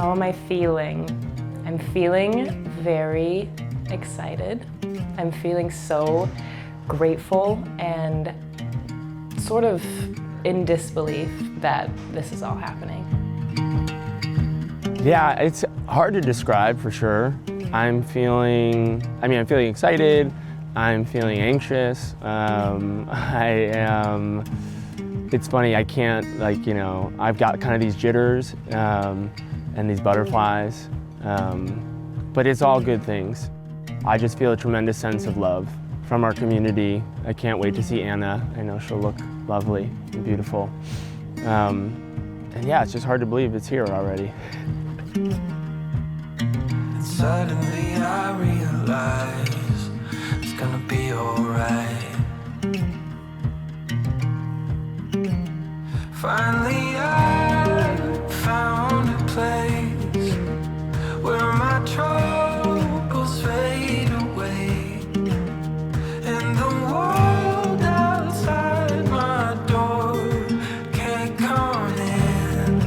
How am I feeling? I'm feeling very excited. I'm feeling so grateful and sort of in disbelief that this is all happening. Yeah, it's hard to describe for sure. I'm feeling excited. I'm feeling anxious. It's funny, I can't, I've got kind of these jitters and these butterflies, but it's all good things. I just feel a tremendous sense of love from our community. I can't wait to see Anna. I know she'll look lovely and beautiful. And yeah, it's just hard to believe it's here already. And suddenly I realize it's gonna be alright. Finally I found a place where my troubles fade away, and the world outside my door can't come in.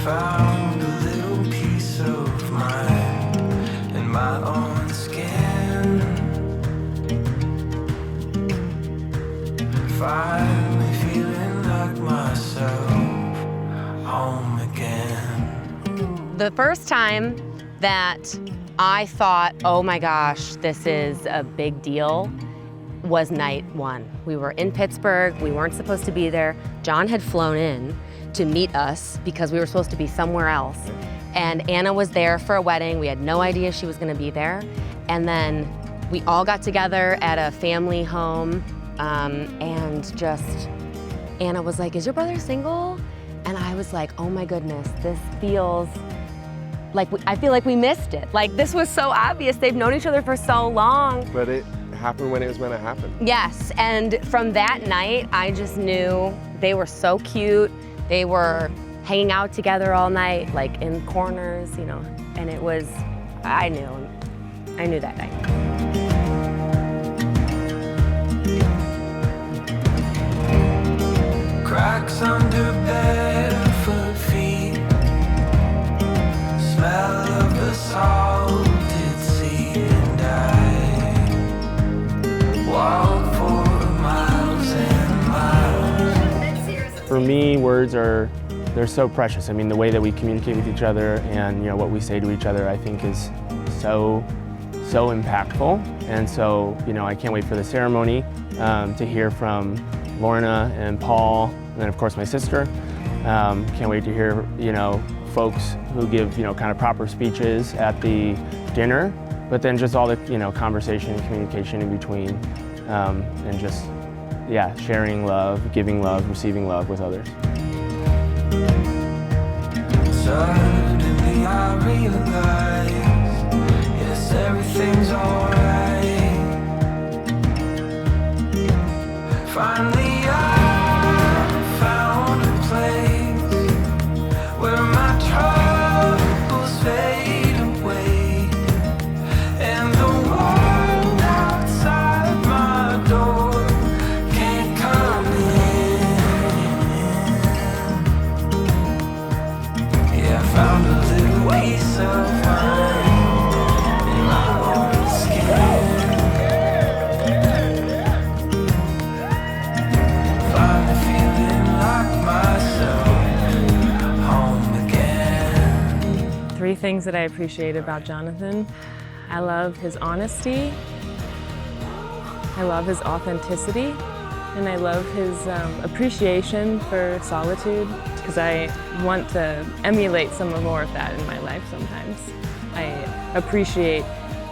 Found a little piece of mind in my own skin. Finally feeling like myself, home again. The first time that I thought, oh my gosh, this is a big deal, was night one. We were in Pittsburgh, we weren't supposed to be there. John had flown in to meet us because we were supposed to be somewhere else. And Anna was there for a wedding. We had no idea she was gonna be there. And then we all got together at a family home, and just, Anna was like, is your brother single? And I was like, oh my goodness, this feels like, I feel like we missed it. Like, this was so obvious. They've known each other for so long. But it happened when it was meant to happen. Yes, and from that night, I just knew they were so cute. They were hanging out together all night, like in corners, and it was, I knew that night. Cracks under barefoot feet, smell of the salted sea, and I walk for miles and miles. For me, words they're so precious. I mean, the way that we communicate with each other and what we say to each other, I think is so impactful. And so, I can't wait for the ceremony to hear from Lorna and Paul, and then of course my sister. Can't wait to hear, folks who give, kind of proper speeches at the dinner, but then just all the, conversation and communication in between, and just, sharing love, giving love, receiving love with others. Suddenly I realize, yes, everything's alright. Finally I found a place where my troubles fade away, and the world outside my door can't come in. Yeah, I found a little piece of mind in my own skin. Finally feeling like myself, home again. 3 things that I appreciate about Jonathan. I love his honesty, I love his authenticity, and I love his appreciation for solitude, because I want to emulate some more of that in my life sometimes. I appreciate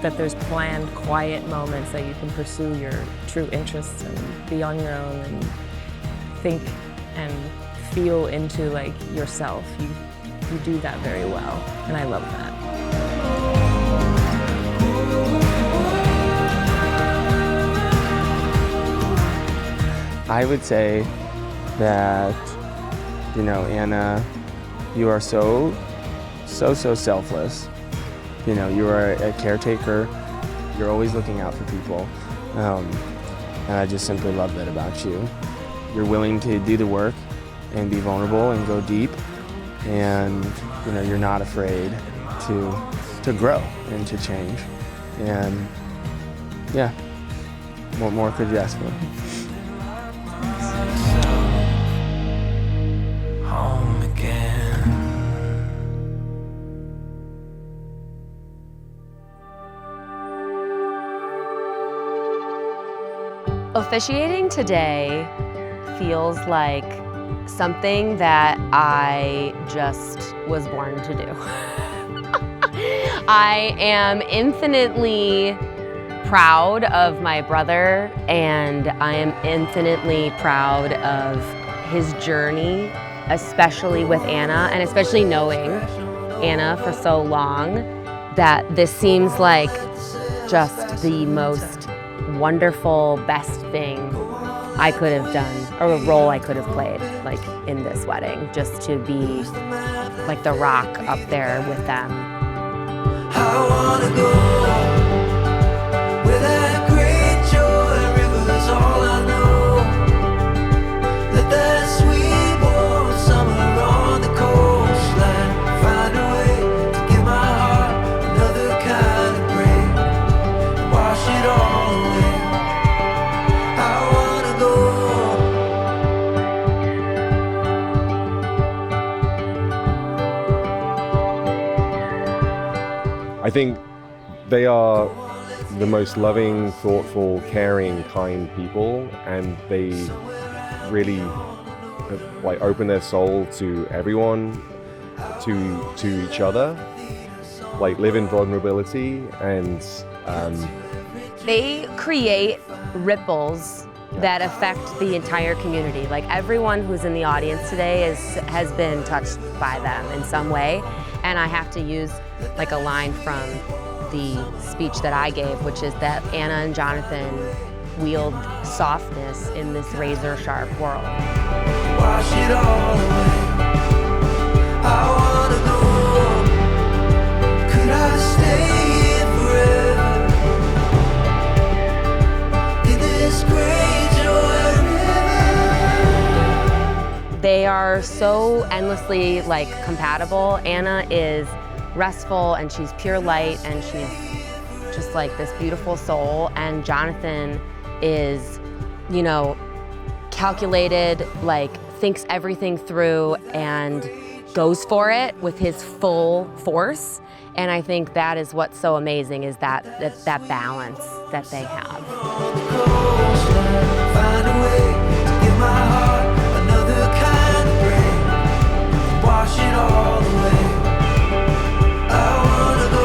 that there's planned, quiet moments that you can pursue your true interests and be on your own and think and feel into yourself. You do that very well, and I love that. I would say that, Anna, you are so selfless. You are a caretaker. You're always looking out for people. And I just simply love that about you. You're willing to do the work and be vulnerable and go deep, and you know, you're not afraid to grow and to change. And yeah, what more could you ask for? Home again. Officiating today feels like something that I just was born to do. I am infinitely proud of my brother, and I am infinitely proud of his journey, especially with Anna, and especially knowing Anna for so long, that this seems like just the most wonderful, best thing I could have done, or a role I could have played, like in this wedding, just to be like the rock up there with them. I wanna go where that great joy river's all I know. Let that sweet warm summer on the coastline find a way to give my heart another kind of break. Wash it all away. I wanna go. I think they are the most loving, thoughtful, caring, kind people, and they really like open their soul to everyone, to each other, like live in vulnerability, and They create ripples that affect the entire community. Like everyone who's in the audience today has been touched by them in some way. And I have to use like a line from the speech that I gave, which is that Anna and Jonathan wield softness in this razor-sharp world. Wash it all away. I wanna go. Could I stay here forever in this great joy river? They are so endlessly like compatible. Anna is restful and she's pure light and she's just like this beautiful soul. And Jonathan is, you know, calculated, like thinks everything through and goes for it with his full force. And I think that is what's so amazing, is that balance that they have. Find a way to give my heart another kind of break. Wash it all away. I wanna go.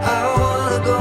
I wanna go.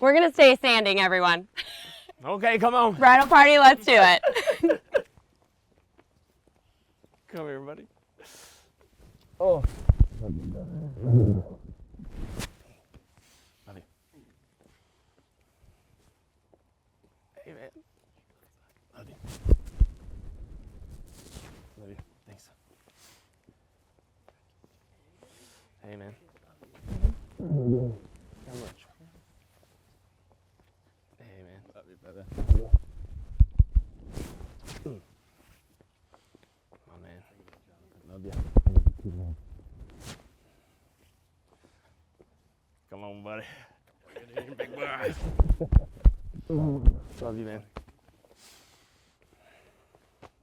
We're gonna stay standing, everyone. Okay, come on. Bridal party, let's do it. Come here, buddy. Oh. Love you. Hey, man. Love you. Love you. Thanks. Hey, man. How much? Hey, man. Love you, brother. Oh, man. Love you. Come on, buddy. Big boy. Love you, man.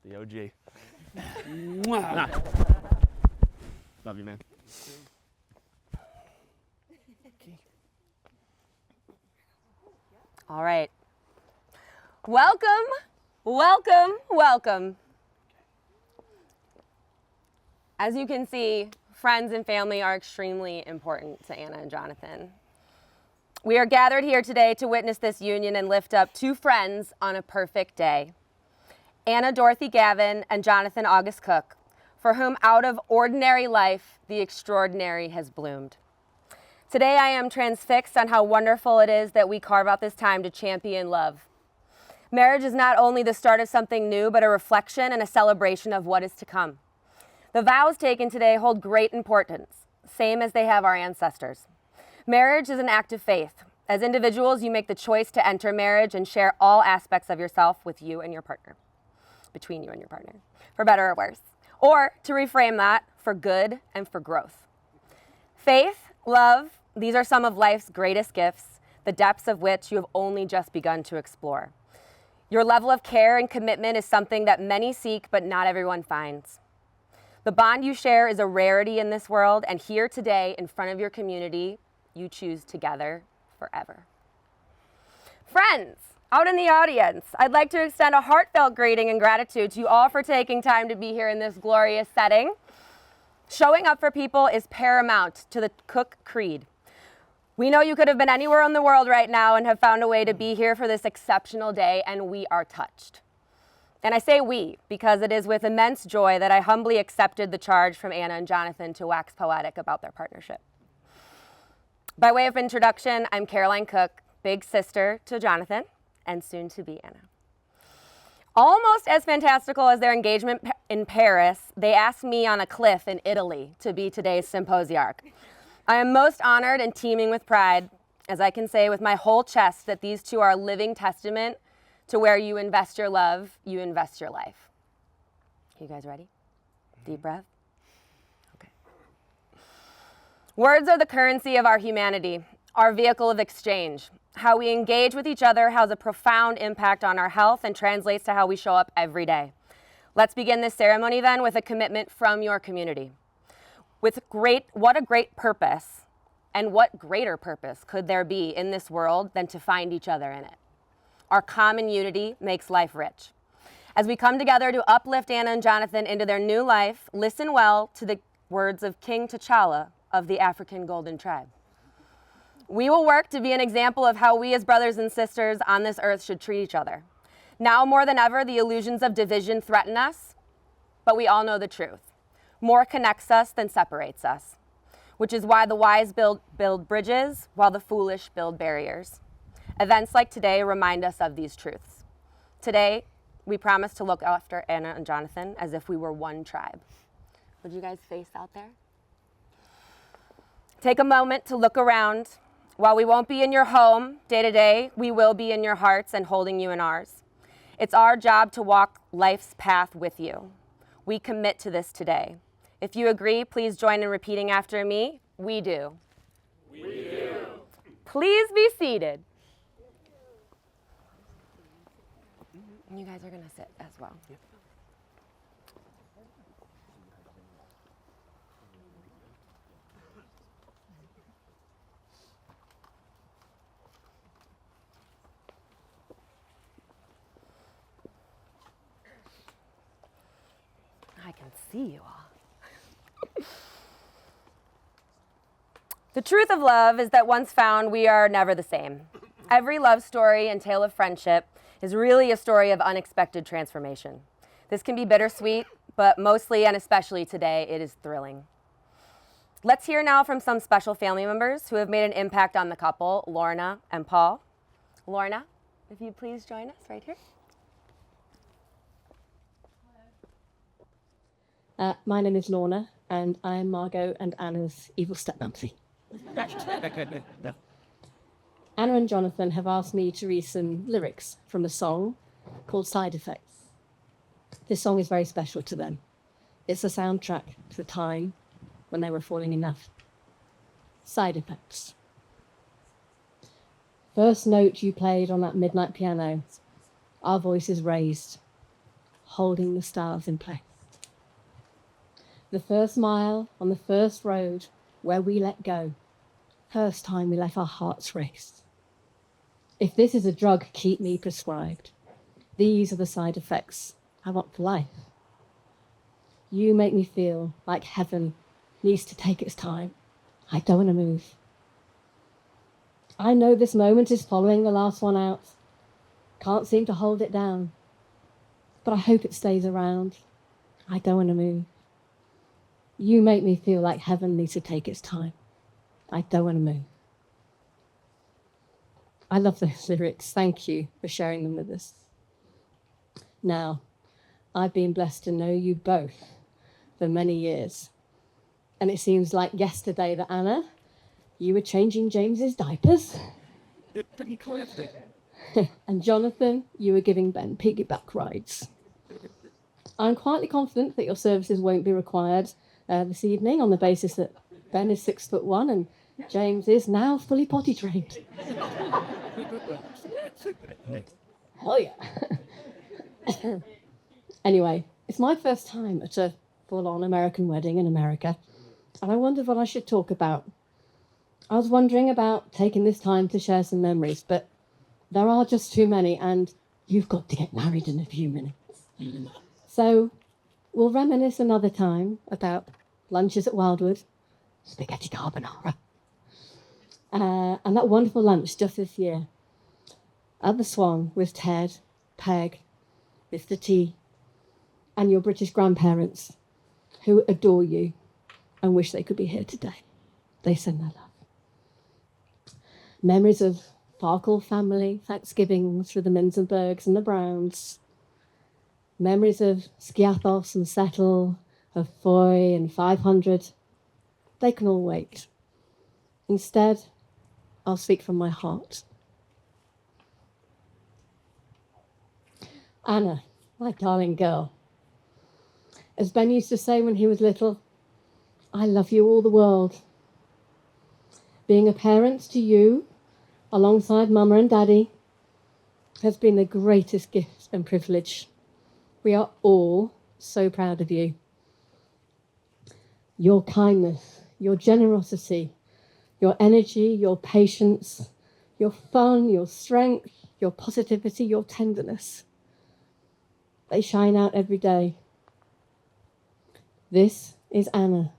The OG. Love you, man. All right. Welcome, welcome, welcome. As you can see, friends and family are extremely important to Anna and Jonathan. We are gathered here today to witness this union and lift up two friends on a perfect day. Anna Dorothy Gavin and Jonathan August Cook, for whom out of ordinary life, the extraordinary has bloomed. Today I am transfixed on how wonderful it is that we carve out this time to champion love. Marriage is not only the start of something new, but a reflection and a celebration of what is to come. The vows taken today hold great importance, same as they have our ancestors. Marriage is an act of faith. As individuals, you make the choice to enter marriage and share all aspects of yourself with you and your partner, between you and your partner, for better or worse, or to reframe that, for good and for growth. Faith, love, these are some of life's greatest gifts, the depths of which you have only just begun to explore. Your level of care and commitment is something that many seek, but not everyone finds. The bond you share is a rarity in this world, and here today, in front of your community, you choose together forever. Friends, out in the audience, I'd like to extend a heartfelt greeting and gratitude to you all for taking time to be here in this glorious setting. Showing up for people is paramount to the Cook Creed. We know you could have been anywhere in the world right now and have found a way to be here for this exceptional day, and we are touched. And I say we because it is with immense joy that I humbly accepted the charge from Anna and Jonathan to wax poetic about their partnership. By way of introduction, I'm Caroline Cook, big sister to Jonathan, and soon to be Anna. Almost as fantastical as their engagement in Paris, they asked me on a cliff in Italy to be today's symposiarch. I am most honored and teeming with pride, as I can say with my whole chest that these two are a living testament to where you invest your love, you invest your life. You guys ready? Deep breath. Okay. Words are the currency of our humanity, our vehicle of exchange. How we engage with each other has a profound impact on our health and translates to how we show up every day. Let's begin this ceremony then with a commitment from your community. What a great purpose, and what greater purpose could there be in this world than to find each other in it? Our common unity makes life rich. As we come together to uplift Anna and Jonathan into their new life, listen well to the words of King T'Challa of the African Golden Tribe. We will work to be an example of how we as brothers and sisters on this earth should treat each other. Now more than ever, the illusions of division threaten us, but we all know the truth. More connects us than separates us, which is why the wise build bridges while the foolish build barriers. Events like today remind us of these truths. Today, we promise to look after Anna and Jonathan as if we were one tribe. Would you guys face out there? Take a moment to look around. While we won't be in your home day to day, we will be in your hearts and holding you in ours. It's our job to walk life's path with you. We commit to this today. If you agree, please join in repeating after me. We do. We do. Please be seated. And you guys are going to sit as well. Yep. I can see you all. The truth of love is that once found, we are never the same. Every love story and tale of friendship is really a story of unexpected transformation. This can be bittersweet, but mostly and especially today, it is thrilling. Let's hear now from some special family members who have made an impact on the couple, Lorna and Paul. Lorna, if you please join us right here. My name is Lorna, and I am Margot and Anna's evil stepmomsy. Anna and Jonathan have asked me to read some lyrics from a song called Side Effects. This song is very special to them. It's a soundtrack to the time when they were falling in love. Side Effects. First note you played on that midnight piano, our voices raised, holding the stars in place. The first mile on the first road where we let go. First time we let our hearts race. If this is a drug, keep me prescribed. These are the side effects I want for life. You make me feel like heaven needs to take its time. I don't want to move. I know this moment is following the last one out. Can't seem to hold it down. But I hope it stays around. I don't want to move. You make me feel like heaven needs to take its time. I don't want to move. I love those lyrics. Thank you for sharing them with us. Now, I've been blessed to know you both for many years. And it seems like yesterday that Anna, you were changing James's diapers. And Jonathan, you were giving Ben piggyback rides. I'm quietly confident that your services won't be required this evening on the basis that Ben is 6'1" and James is now fully potty trained. Hell yeah. Anyway, it's my first time at a full-on American wedding in America, and I wondered what I should talk about. I was wondering about taking this time to share some memories, but there are just too many, and you've got to get married in a few minutes. So we'll reminisce another time about lunches at Wildwood, spaghetti carbonara, and that wonderful lunch just this year at the Swan with Ted, Peg, Mr. T, and your British grandparents who adore you and wish they could be here today. They send their love. Memories of Farkle family Thanksgivings through the Minzenbergs and the Browns. Memories of Skiathos and Settle, of Foy and 500. They can all wait. Instead, I'll speak from my heart. Anna, my darling girl. As Ben used to say when he was little, I love you all the world. Being a parent to you, alongside Mama and Daddy, has been the greatest gift and privilege. We are all so proud of you. Your kindness, your generosity, your energy, your patience, your fun, your strength, your positivity, your tenderness. They shine out every day. This is Anna.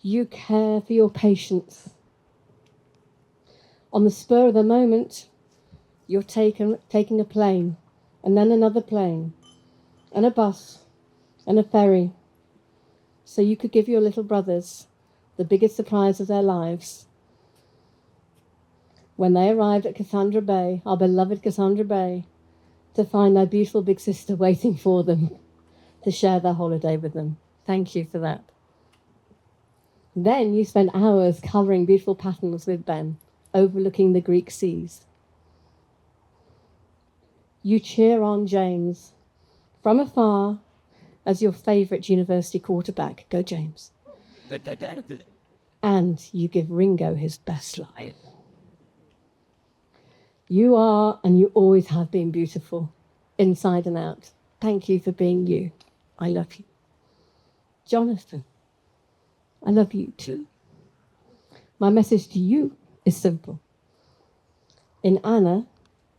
You care for your patients. On the spur of the moment, you're taking a plane, and then another plane, and a bus, and a ferry, so you could give your little brothers the biggest surprise of their lives. When they arrived at Cassandra Bay, our beloved Cassandra Bay, to find their beautiful big sister waiting for them to share their holiday with them. Thank you for that. Then you spent hours colouring beautiful patterns with Ben, overlooking the Greek seas. You cheer on James from afar as your favourite university quarterback. Go James. And you give Ringo his best life. You are, and you always have been beautiful, inside and out. Thank you for being you. I love you. Jonathan, I love you too. My message to you is simple. In Anna,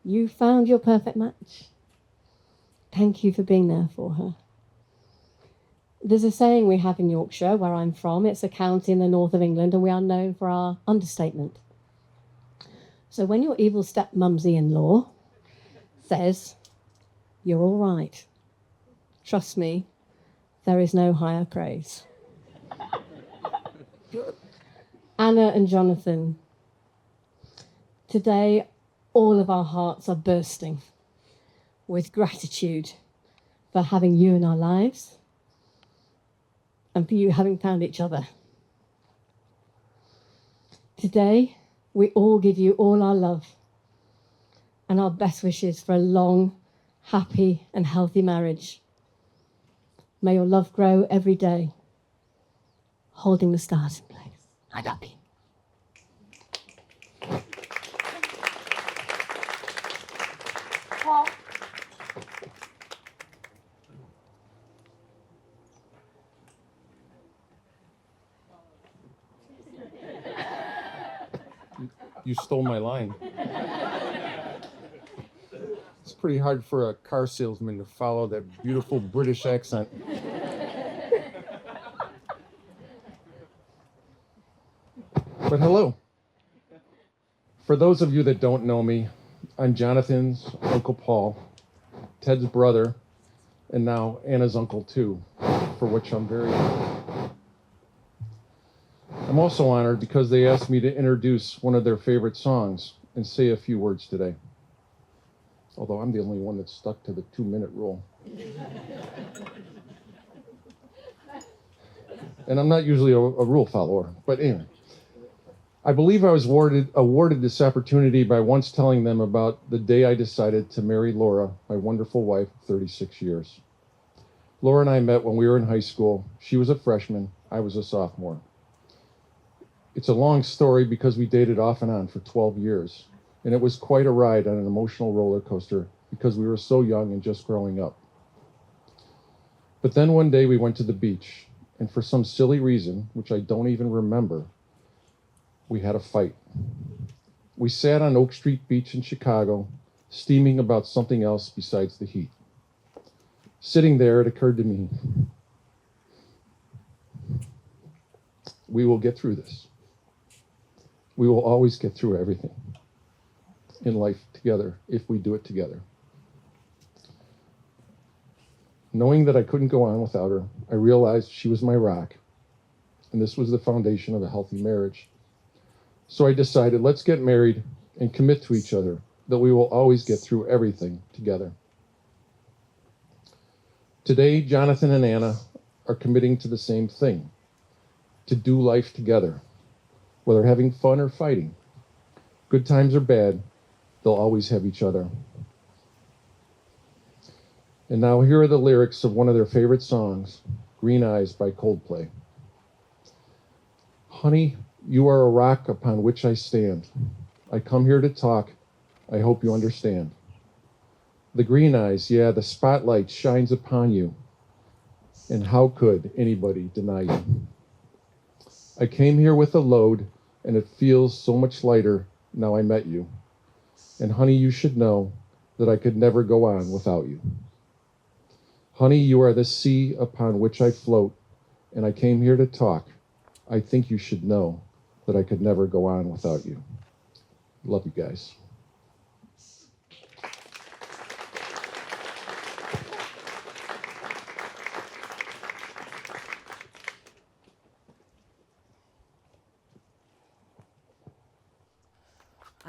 you found your perfect match. Thank you for being there for her. There's a saying we have in Yorkshire, where I'm from. It's a county in the north of England, and we are known for our understatement. So when your evil step-mumsy-in-law says, you're all right, trust me, there is no higher praise. Anna and Jonathan, today all of our hearts are bursting with gratitude for having you in our lives and for you having found each other. Today, we all give you all our love and our best wishes for a long, happy and healthy marriage. May your love grow every day, holding the stars in place. I love you. You stole my line. It's pretty hard for a car salesman to follow that beautiful British accent. But hello. For those of you that don't know me, I'm Jonathan's Uncle Paul, Ted's brother, and now Anna's uncle too, for which I'm very honored. I'm also honored because they asked me to introduce one of their favorite songs and say a few words today. Although I'm the only one that's stuck to the 2-minute rule. And I'm not usually a rule follower, but anyway. I believe I was awarded this opportunity by once telling them about the day I decided to marry Laura, my wonderful wife of 36 years. Laura and I met when we were in high school. She was a freshman, I was a sophomore. It's a long story because we dated off and on for 12 years. And it was quite a ride on an emotional roller coaster because we were so young and just growing up. But then one day we went to the beach, and for some silly reason, which I don't even remember, we had a fight. We sat on Oak Street Beach in Chicago, steaming about something else besides the heat. Sitting there, it occurred to me, we will get through this. We will always get through everything in life together if we do it together. Knowing that I couldn't go on without her, I realized she was my rock, and this was the foundation of a healthy marriage. So I decided, let's get married and commit to each other that we will always get through everything together. Today, Jonathan and Anna are committing to the same thing, to do life together, whether having fun or fighting. Good times or bad, they'll always have each other. And now here are the lyrics of one of their favorite songs, Green Eyes by Coldplay. Honey, you are a rock upon which I stand. I come here to talk. I hope you understand. The green eyes, yeah, the spotlight shines upon you. And how could anybody deny you? I came here with a load, and it feels so much lighter now I met you. And honey, you should know that I could never go on without you. Honey, you are the sea upon which I float, and I came here to talk. I think you should know that I could never go on without you. Love you guys.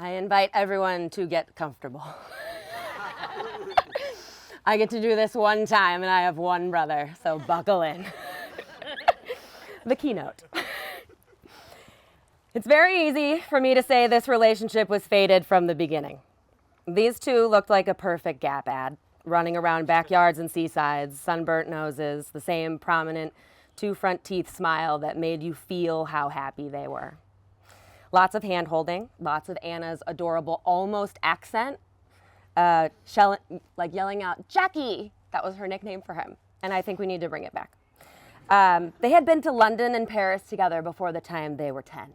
I invite everyone to get comfortable. I get to do this one time, and I have one brother, so buckle in. The keynote. It's very easy for me to say this relationship was fated from the beginning. These two looked like a perfect Gap ad, running around backyards and seasides, sunburnt noses, the same prominent 2 front teeth smile that made you feel how happy they were. Lots of hand-holding, lots of Anna's adorable almost accent, like yelling out, Jackie! That was her nickname for him, and I think we need to bring it back. They had been to London and Paris together before the time they were 10.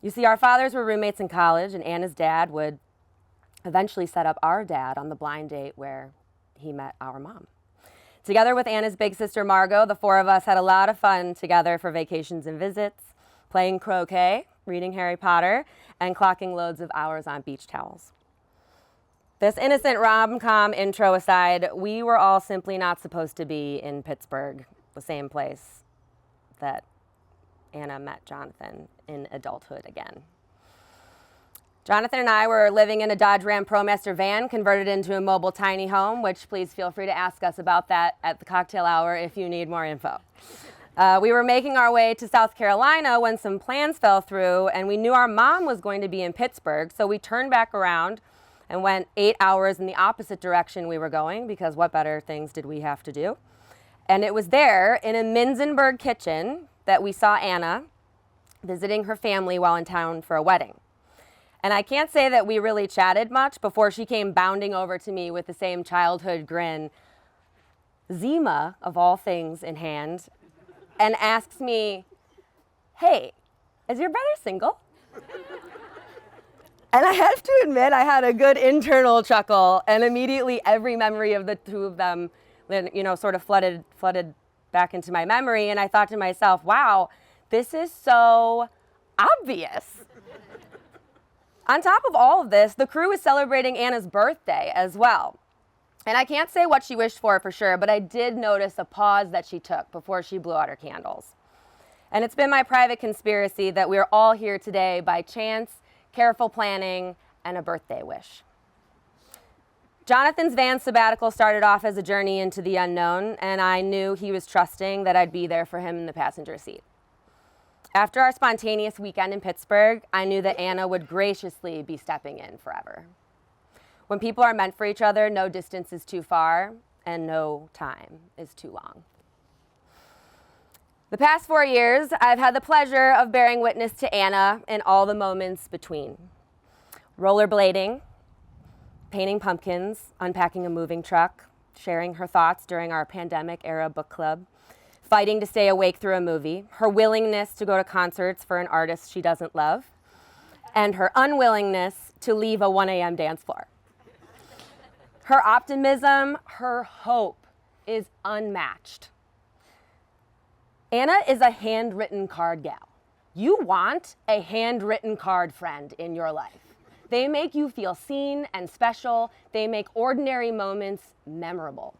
You see, our fathers were roommates in college, and Anna's dad would eventually set up our dad on the blind date where he met our mom. Together with Anna's big sister, Margot, the 4 of us had a lot of fun together for vacations and visits, playing croquet, reading Harry Potter, and clocking loads of hours on beach towels. This innocent rom-com intro aside, we were all simply not supposed to be in Pittsburgh, the same place that Anna met Jonathan in adulthood again. Jonathan and I were living in a Dodge Ram ProMaster van converted into a mobile tiny home, which please feel free to ask us about that at the cocktail hour if you need more info. We were making our way to South Carolina when some plans fell through, and we knew our mom was going to be in Pittsburgh, so we turned back around and went 8 hours in the opposite direction we were going, because what better things did we have to do? And it was there in a Minzenberg kitchen that we saw Anna visiting her family while in town for a wedding. And I can't say that we really chatted much before she came bounding over to me with the same childhood grin, Zima of all things in hand, and asks me, hey, is your brother single? And I have to admit, I had a good internal chuckle, and immediately every memory of the two of them, sort of flooded back into my memory. And I thought to myself, wow, this is so obvious. On top of all of this, the crew is celebrating Anna's birthday as well. And I can't say what she wished for sure, but I did notice a pause that she took before she blew out her candles. And it's been my private conspiracy that we are all here today by chance, careful planning, and a birthday wish. Jonathan's van sabbatical started off as a journey into the unknown, and I knew he was trusting that I'd be there for him in the passenger seat. After our spontaneous weekend in Pittsburgh, I knew that Anna would graciously be stepping in forever. When people are meant for each other, no distance is too far, and no time is too long. The past 4 years, I've had the pleasure of bearing witness to Anna in all the moments between. Rollerblading, painting pumpkins, unpacking a moving truck, sharing her thoughts during our pandemic-era book club, fighting to stay awake through a movie, her willingness to go to concerts for an artist she doesn't love, and her unwillingness to leave a 1 a.m. dance floor. Her optimism, her hope is unmatched. Anna is a handwritten card gal. You want a handwritten card friend in your life. They make you feel seen and special. They make ordinary moments memorable.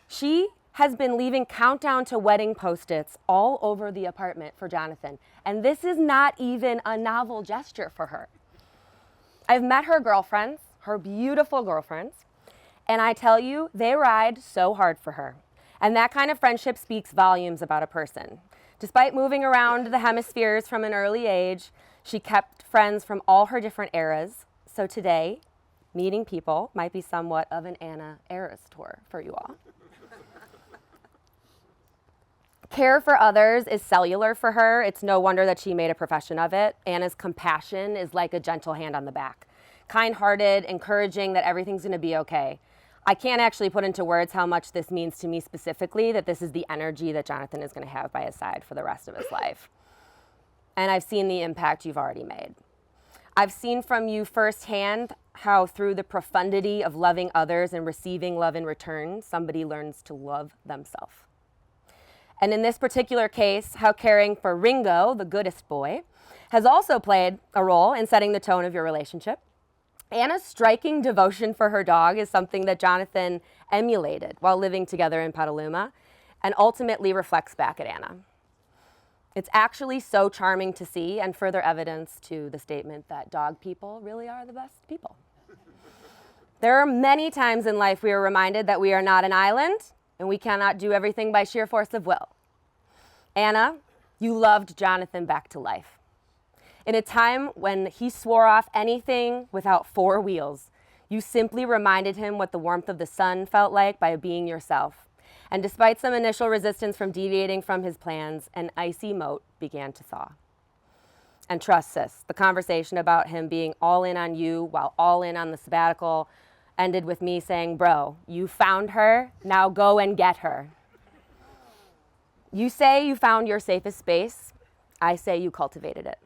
She has been leaving countdown to wedding Post-its all over the apartment for Jonathan, and this is not even a novel gesture for her. I've met her girlfriends, her beautiful girlfriends, and I tell you, they ride so hard for her. And that kind of friendship speaks volumes about a person. Despite moving around the hemispheres from an early age, she kept friends from all her different eras. So today, meeting people might be somewhat of an Anna Eras tour for you all. Care for others is cellular for her. It's no wonder that she made a profession of it. Anna's compassion is like a gentle hand on the back. Kind-hearted, encouraging that everything's gonna be okay. I can't actually put into words how much this means to me specifically, that this is the energy that Jonathan is going to have by his side for the rest of his life. And I've seen the impact you've already made. I've seen from you firsthand how through the profundity of loving others and receiving love in return, somebody learns to love themselves. And in this particular case, how caring for Ringo, the goodest boy, has also played a role in setting the tone of your relationship. Anna's striking devotion for her dog is something that Jonathan emulated while living together in Petaluma and ultimately reflects back at Anna. It's actually so charming to see and further evidence to the statement that dog people really are the best people. There are many times in life we are reminded that we are not an island and we cannot do everything by sheer force of will. Anna, you loved Jonathan back to life. In a time when he swore off anything without 4 wheels, you simply reminded him what the warmth of the sun felt like by being yourself. And despite some initial resistance from deviating from his plans, an icy moat began to thaw. And trust sis, the conversation about him being all in on you while all in on the sabbatical ended with me saying, bro, you found her, now go and get her. You say you found your safest space, I say you cultivated it.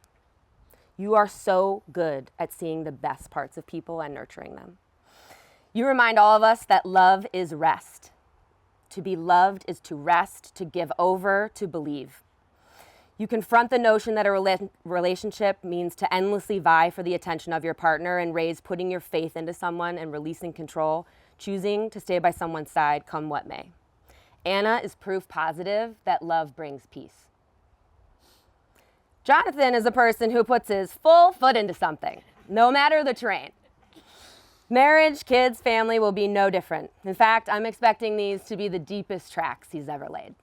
You are so good at seeing the best parts of people and nurturing them. You remind all of us that love is rest. To be loved is to rest, to give over, to believe. You confront the notion that a relationship means to endlessly vie for the attention of your partner and raise putting your faith into someone and releasing control, choosing to stay by someone's side come what may. Anna is proof positive that love brings peace. Jonathan is a person who puts his full foot into something, no matter the terrain. Marriage, kids, family will be no different. In fact, I'm expecting these to be the deepest tracks he's ever laid.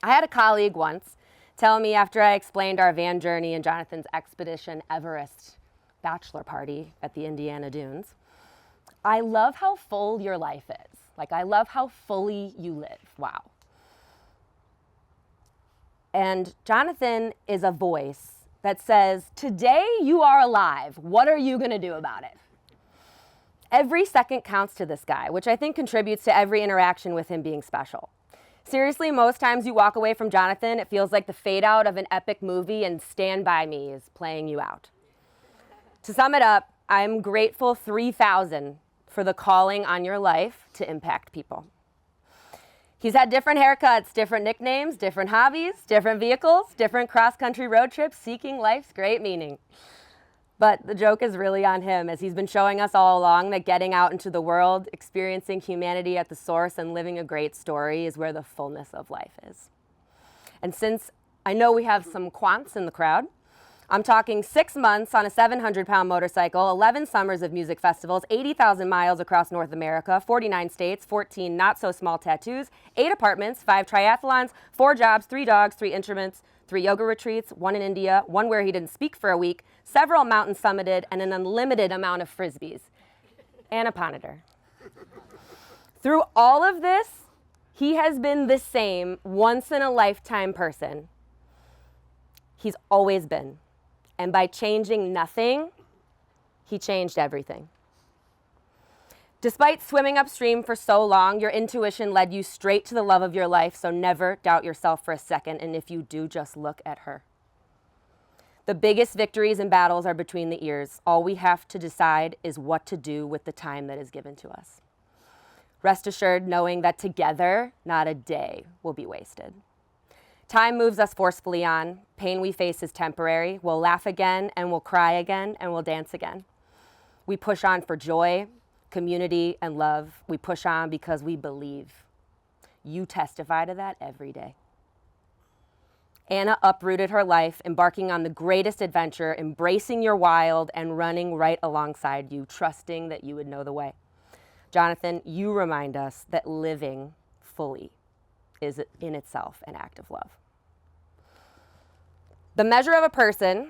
I had a colleague once tell me after I explained our van journey and Jonathan's Expedition Everest bachelor party at the Indiana Dunes, I love how full your life is. Like, I love how fully you live. Wow. And Jonathan is a voice that says, today you are alive. What are you going to do about it? Every second counts to this guy, which I think contributes to every interaction with him being special. Seriously, most times you walk away from Jonathan, it feels like the fade out of an epic movie and Stand By Me is playing you out. To sum it up, I'm grateful 3,000 for the calling on your life to impact people. He's had different haircuts, different nicknames, different hobbies, different vehicles, different cross-country road trips, seeking life's great meaning. But the joke is really on him, as he's been showing us all along that getting out into the world, experiencing humanity at the source, and living a great story is where the fullness of life is. And since I know we have some quants in the crowd, I'm talking 6 months on a 700-pound motorcycle, 11 summers of music festivals, 80,000 miles across North America, 49 states, 14 not-so-small tattoos, 8 apartments, 5 triathlons, 4 jobs, 3 dogs, 3 instruments, 3 yoga retreats, 1 in India, 1 where he didn't speak for a week, several mountains summited, and an unlimited amount of Frisbees, and a Ponitor. Through all of this, he has been the same once-in-a-lifetime person. He's always been. And by changing nothing, he changed everything. Despite swimming upstream for so long, your intuition led you straight to the love of your life, so never doubt yourself for a second, and if you do, just look at her. The biggest victories and battles are between the ears. All we have to decide is what to do with the time that is given to us. Rest assured knowing that together, not a day will be wasted. Time moves us forcefully on. Pain we face is temporary. We'll laugh again, and we'll cry again, and we'll dance again. We push on for joy, community, and love. We push on because we believe. You testify to that every day. Anna uprooted her life, embarking on the greatest adventure, embracing your wild, and running right alongside you, trusting that you would know the way. Jonathan, you remind us that living fully is in itself an act of love. The measure of a person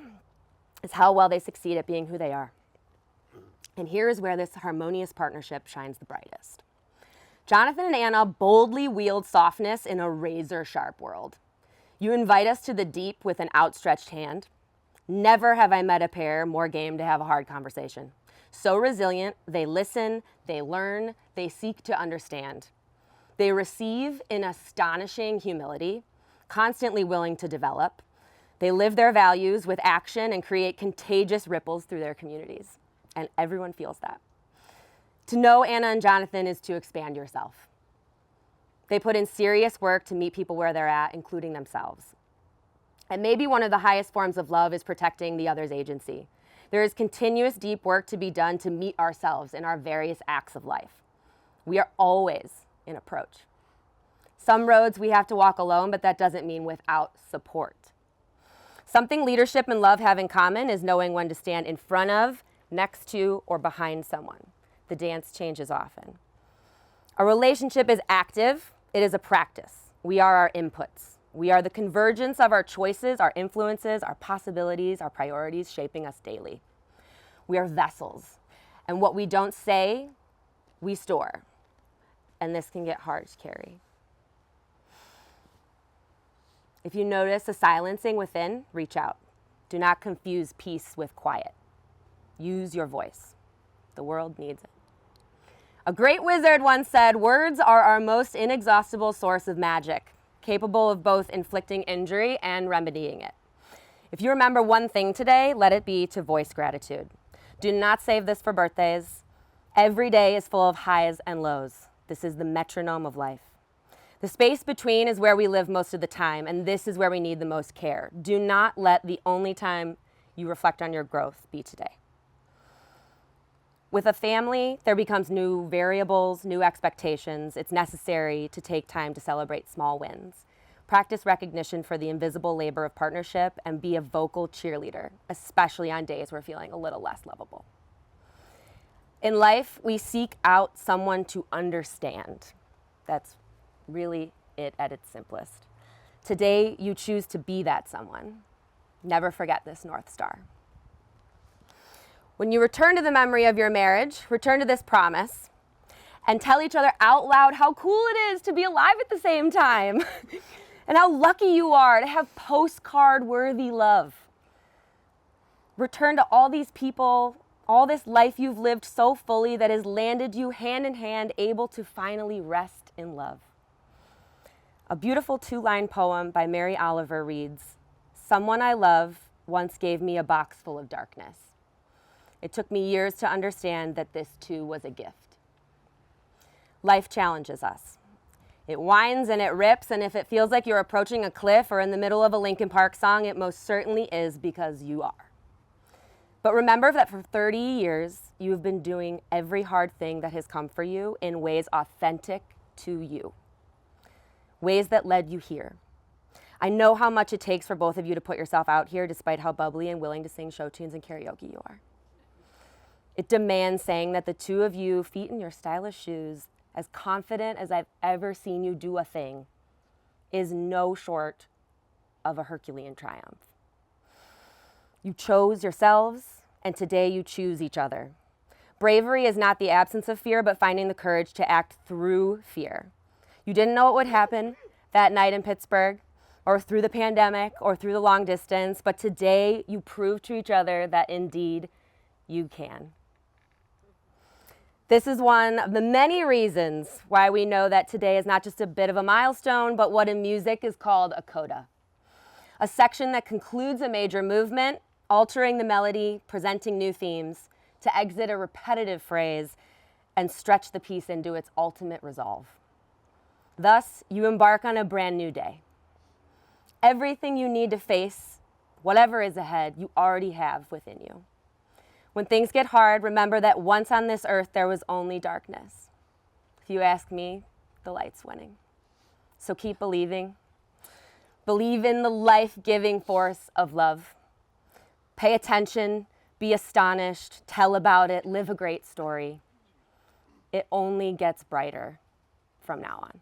is how well they succeed at being who they are. And here is where this harmonious partnership shines the brightest. Jonathan and Anna boldly wield softness in a razor-sharp world. You invite us to the deep with an outstretched hand. Never have I met a pair more game to have a hard conversation. So resilient, they listen, they learn, they seek to understand. They receive in astonishing humility, constantly willing to develop. They live their values with action and create contagious ripples through their communities. And everyone feels that. To know Anna and Jonathan is to expand yourself. They put in serious work to meet people where they're at, including themselves. And maybe one of the highest forms of love is protecting the other's agency. There is continuous deep work to be done to meet ourselves in our various acts of life. We are always in approach. Some roads we have to walk alone, but that doesn't mean without support. Something leadership and love have in common is knowing when to stand in front of, next to, or behind someone. The dance changes often. A relationship is active. It is a practice. We are our inputs. We are the convergence of our choices, our influences, our possibilities, our priorities shaping us daily. We are vessels. And what we don't say, we store. And this can get hard to carry. If you notice a silencing within, reach out. Do not confuse peace with quiet. Use your voice. The world needs it. A great wizard once said, "Words are our most inexhaustible source of magic, capable of both inflicting injury and remedying it." If you remember one thing today, let it be to voice gratitude. Do not save this for birthdays. Every day is full of highs and lows. This is the metronome of life. The space between is where we live most of the time, and this is where we need the most care. Do not let the only time you reflect on your growth be today. With a family, there becomes new variables, new expectations. It's necessary to take time to celebrate small wins. Practice recognition for the invisible labor of partnership and be a vocal cheerleader, especially on days we're feeling a little less lovable. In life, we seek out someone to understand. That's really it at its simplest. Today, you choose to be that someone. Never forget this North Star. When you return to the memory of your marriage, return to this promise and tell each other out loud how cool it is to be alive at the same time and how lucky you are to have postcard-worthy love. Return to all these people, all this life you've lived so fully that has landed you hand in hand, able to finally rest in love. A beautiful 2-line poem by Mary Oliver reads, "Someone I love once gave me a box full of darkness. It took me years to understand that this too was a gift. Life challenges us. It whines and it rips, and if it feels like you're approaching a cliff or in the middle of a Linkin Park song, it most certainly is because you are. But remember that for 30 years, you have been doing every hard thing that has come for you in ways authentic to you, ways that led you here. I know how much it takes for both of you to put yourself out here, despite how bubbly and willing to sing show tunes and karaoke you are. It demands saying that the two of you, feet in your stylish shoes, as confident as I've ever seen you do a thing, is no short of a Herculean triumph. You chose yourselves, and today you choose each other. Bravery is not the absence of fear, but finding the courage to act through fear. You didn't know what would happen that night in Pittsburgh, or through the pandemic, or through the long distance, but today you proved to each other that indeed you can. This is one of the many reasons why we know that today is not just a bit of a milestone, but what in music is called a coda. A section that concludes a major movement, altering the melody, presenting new themes, to exit a repetitive phrase and stretch the piece into its ultimate resolve. Thus, you embark on a brand new day. Everything you need to face whatever is ahead, you already have within you. When things get hard, remember that once on this earth, there was only darkness. If you ask me, the light's winning. So keep believing. Believe in the life-giving force of love. Pay attention, be astonished, tell about it, live a great story. It only gets brighter from now on.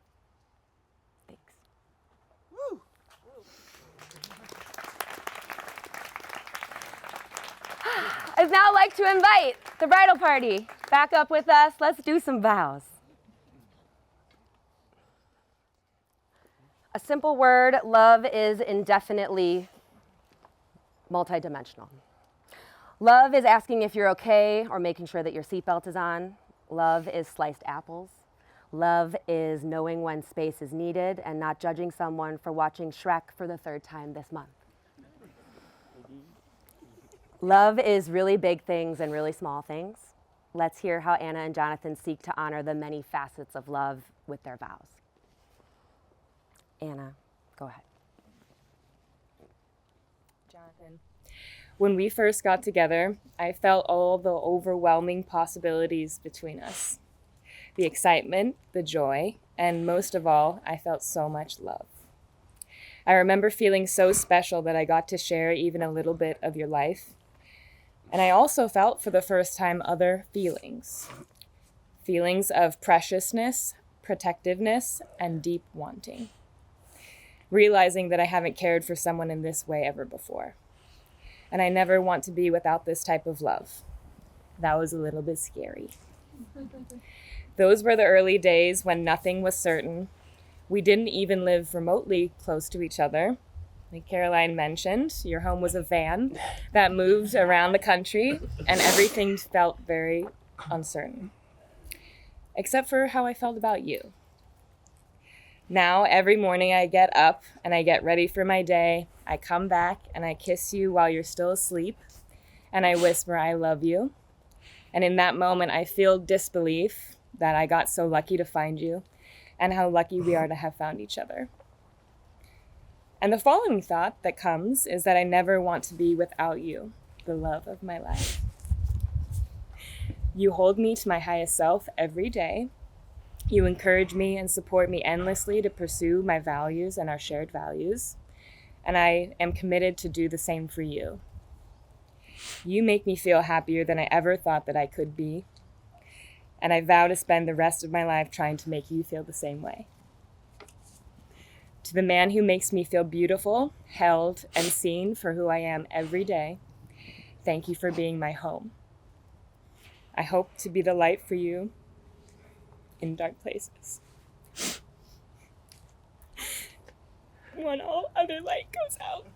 Thanks. Woo. I'd now like to invite the bridal party back up with us. Let's do some vows. A simple word, love is indefinitely multidimensional. Love is asking if you're okay or making sure that your seatbelt is on. Love is sliced apples. Love is knowing when space is needed and not judging someone for watching Shrek for the 3rd time this month. Love is really big things and really small things. Let's hear how Anna and Jonathan seek to honor the many facets of love with their vows. Anna, go ahead. Jonathan, when we first got together, I felt all the overwhelming possibilities between us. The excitement, the joy, and most of all, I felt so much love. I remember feeling so special that I got to share even a little bit of your life. And I also felt for the first time other feelings. Feelings of preciousness, protectiveness, and deep wanting. Realizing that I haven't cared for someone in this way ever before. And I never want to be without this type of love. That was a little bit scary. Those were the early days when nothing was certain. We didn't even live remotely close to each other. Like Caroline mentioned, your home was a van that moved around the country, and everything felt very uncertain. Except for how I felt about you. Now, every morning I get up and I get ready for my day. I come back and I kiss you while you're still asleep, and I whisper, I love you. And in that moment, I feel disbelief that I got so lucky to find you, and how lucky we are to have found each other. And the following thought that comes is that I never want to be without you, the love of my life. You hold me to my highest self every day. You encourage me and support me endlessly to pursue my values and our shared values. And I am committed to do the same for you. You make me feel happier than I ever thought that I could be. And I vow to spend the rest of my life trying to make you feel the same way. To the man who makes me feel beautiful, held, and seen for who I am every day, thank you for being my home. I hope to be the light for you in dark places. When all other light goes out,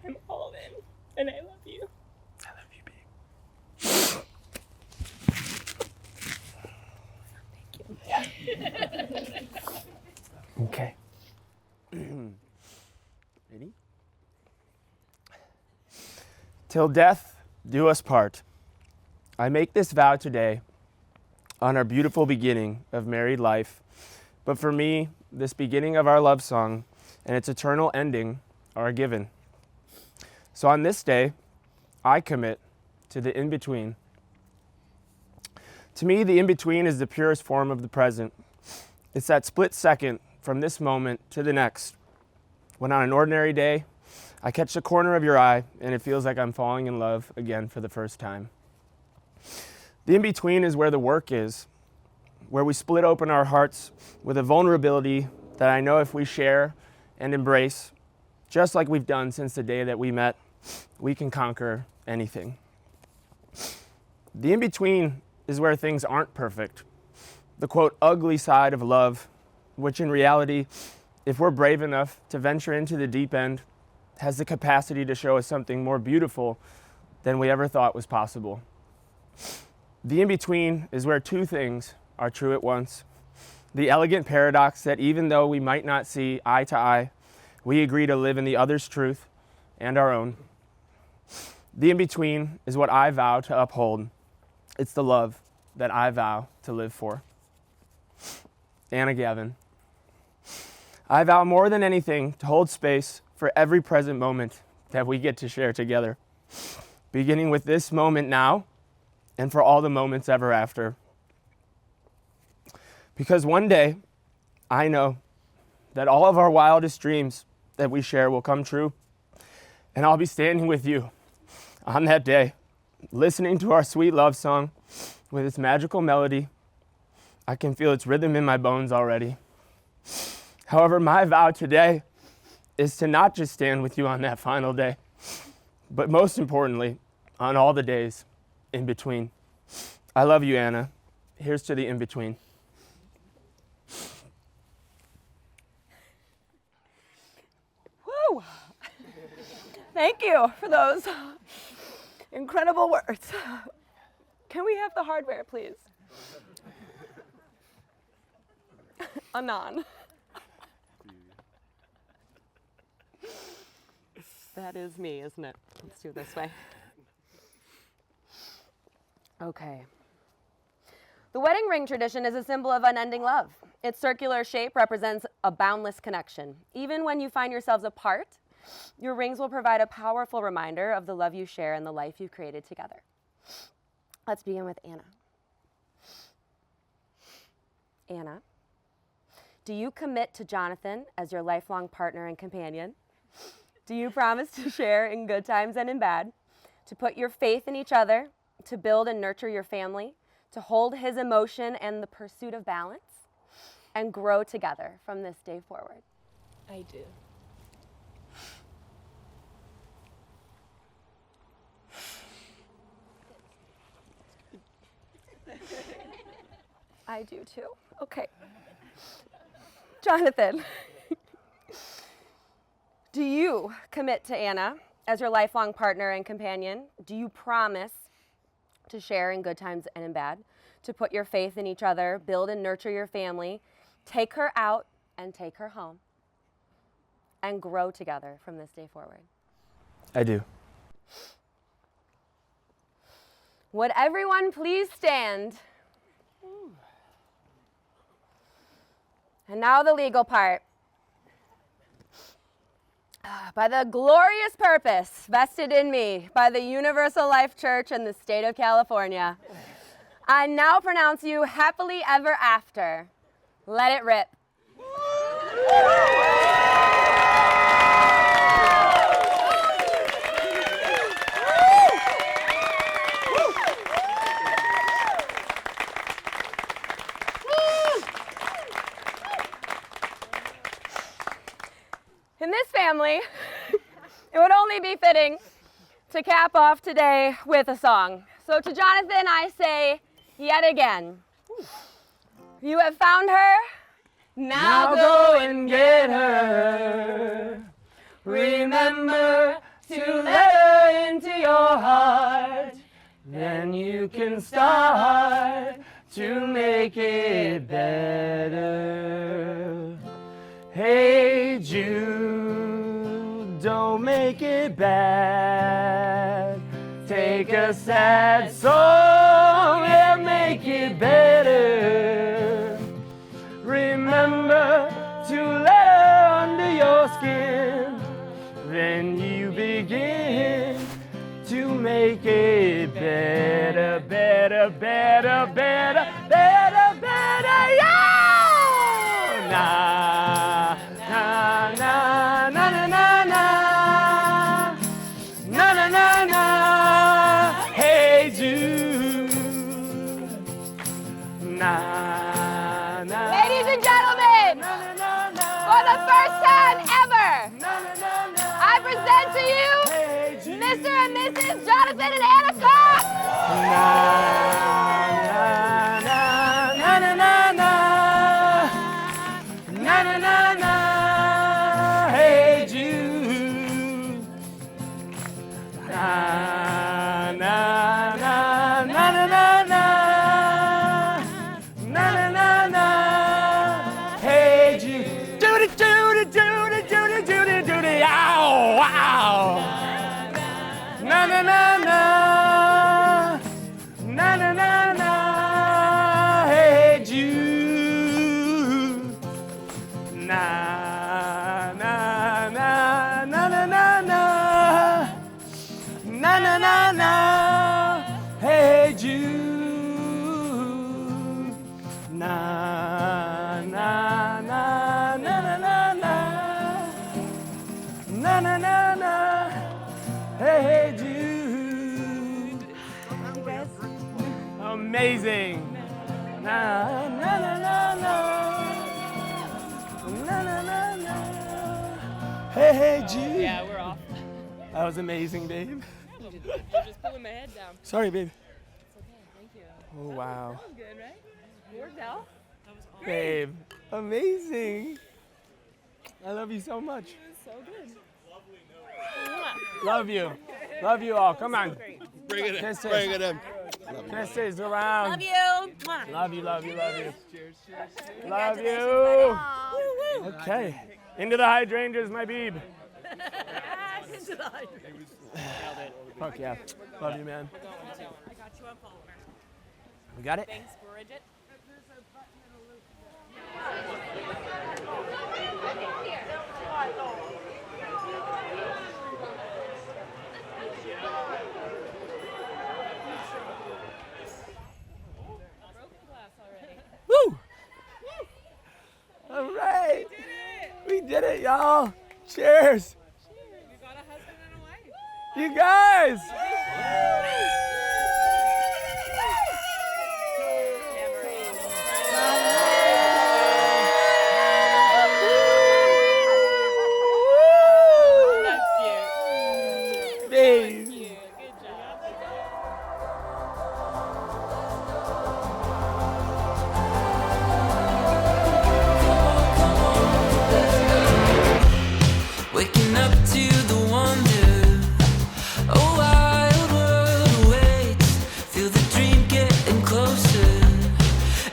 I'm all in, and I love you. I love you, babe. Thank you. Okay. Ready? Till death do us part. I make this vow today on our beautiful beginning of married life, but for me, this beginning of our love song and its eternal ending are a given. So on this day, I commit to the in-between. To me, the in-between is the purest form of the present. It's that split second from this moment to the next, when on an ordinary day, I catch the corner of your eye and it feels like I'm falling in love again for the first time. The in-between is where the work is, where we split open our hearts with a vulnerability that I know if we share and embrace, just like we've done since the day that we met, we can conquer anything. The in-between is where things aren't perfect, the quote, ugly side of love, which in reality, if we're brave enough to venture into the deep end, has the capacity to show us something more beautiful than we ever thought was possible. The in-between is where two things are true at once. The elegant paradox that even though we might not see eye to eye, we agree to live in the other's truth and our own. The in-between is what I vow to uphold. It's the love that I vow to live for. Anna Gavin. I vow more than anything to hold space for every present moment that we get to share together, beginning with this moment now and for all the moments ever after. Because one day, I know that all of our wildest dreams that we share will come true, and I'll be standing with you on that day, listening to our sweet love song with its magical melody. I can feel its rhythm in my bones already. However, my vow today is to not just stand with you on that final day, but most importantly, on all the days in between. I love you, Anna. Here's to the in-between. Woo! Thank you for those incredible words. Can we have the hardware, please? Anon. That is me, isn't it? Let's do it this way. Okay. The wedding ring tradition is a symbol of unending love. Its circular shape represents a boundless connection. Even when you find yourselves apart, your rings will provide a powerful reminder of the love you share and the life you've created together. Let's begin with Anna. Anna, do you commit to Jonathan as your lifelong partner and companion? Do you promise to share in good times and in bad, to put your faith in each other, to build and nurture your family, to hold his emotion and the pursuit of balance, and grow together from this day forward? I do. I do too. Okay. Jonathan, do you commit to Anna as your lifelong partner and companion? Do you promise to share in good times and in bad, to put your faith in each other, build and nurture your family, take her out and take her home, and grow together from this day forward? I do. Would everyone please stand? And now the legal part. By the glorious purpose vested in me by the Universal Life Church in the state of California, I now pronounce you happily ever after. Let it rip. In this family, it would only be fitting to cap off today with a song. So to Jonathan, I say yet again, you have found her, now go and get her. Remember to let her into your heart, then you can start to make it better. Hey Jude, don't make it bad. Take a sad song and make it better. Remember to let her under your skin. Then you begin to make it better, better, better, better, better, better, yeah! Na, na, na, na, na, na, na. Na, na, na, na. Hey Jude. Na, na. Ladies and gentlemen, for the first time ever, I present to you Mr. and Mrs. Jonathan and Anna Cox. Na, na, na, na, na, na. Na, na, na, na. Hey Jude. Na, na, na, na, na, na, na. Na, na, na, na. Hey Jude. Judy, Judy, Judy, Judy, Judy, Judy. Ow, wow. Na, na, na, na. Na, na, na, na. Hey Jude. Na, na, na, na, na, na, na. Na, na, na, na. Hey Jude. Na, na, na, na, na, na, na. Na, na, na, na. Hey Jude. Amazing. Na, na, na, na, na. Na, na, na, na. Hey Jude. Yeah, we're off. That was amazing, babe. You're just pulling my head down. Sorry, babe. It's okay, thank you. Oh, wow. That was good, right? It worked out. That was awesome. Babe, amazing. I love you so much. It was so good. Love you. Love you all. Come on. Bring it in. Kisses. Bring it in. Kisses around. Love you. Love you, love you, love you. Love you. Okay. Into the hydrangeas, my babe. Into the hydrant. Fuck yeah. Love you, man. I got you on follower. We got it? Thanks, Bridget. Woo! All right. We did it, y'all. Cheers. We got a husband and a wife. You guys. That's cute. Babe. Cute. Good job. Waking up to the wonder, a wild world awaits. Feel the dream getting closer,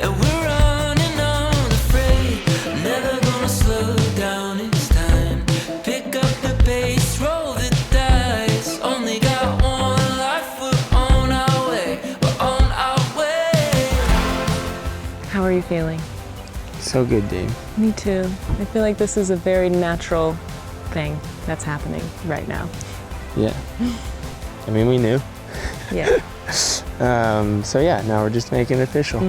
and we're running unafraid. Never gonna slow down, it's time. Pick up the pace, roll the dice. Only got one life, we're on our way. We're on our way. How are you feeling? So good, Dave. Me too. I feel like this is a very natural thing that's happening right now. Yeah. I mean, we knew. Yeah. So yeah, now we're just making it official.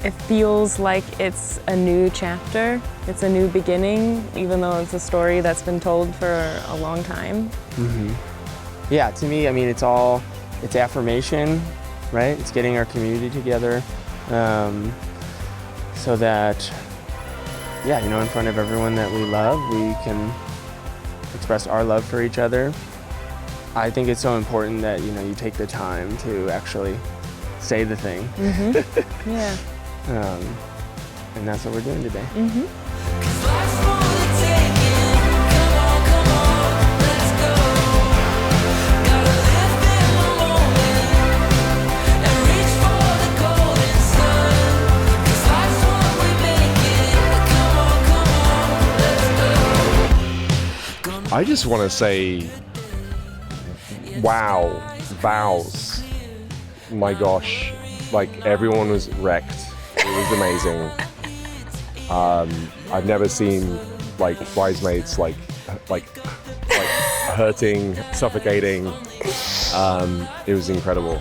It feels like it's a new chapter. It's a new beginning, even though it's a story that's been told for a long time. Yeah, to me, I mean, it's affirmation, right? It's getting our community together so that, yeah, you know, in front of everyone that we love, we can express our love for each other. I think it's so important that, you know, you take the time to actually say the thing. Yeah. And that's what we're doing today. Cause life's for the taking. Come on, let's go. Gotta live in the moment and reach for the golden sun. Cause life's what we make it. Come on, let's go. I just want to say, wow, Vows. My gosh, like everyone was wrecked. It was amazing. I've never seen like bridesmaids like hurting, suffocating. It was incredible.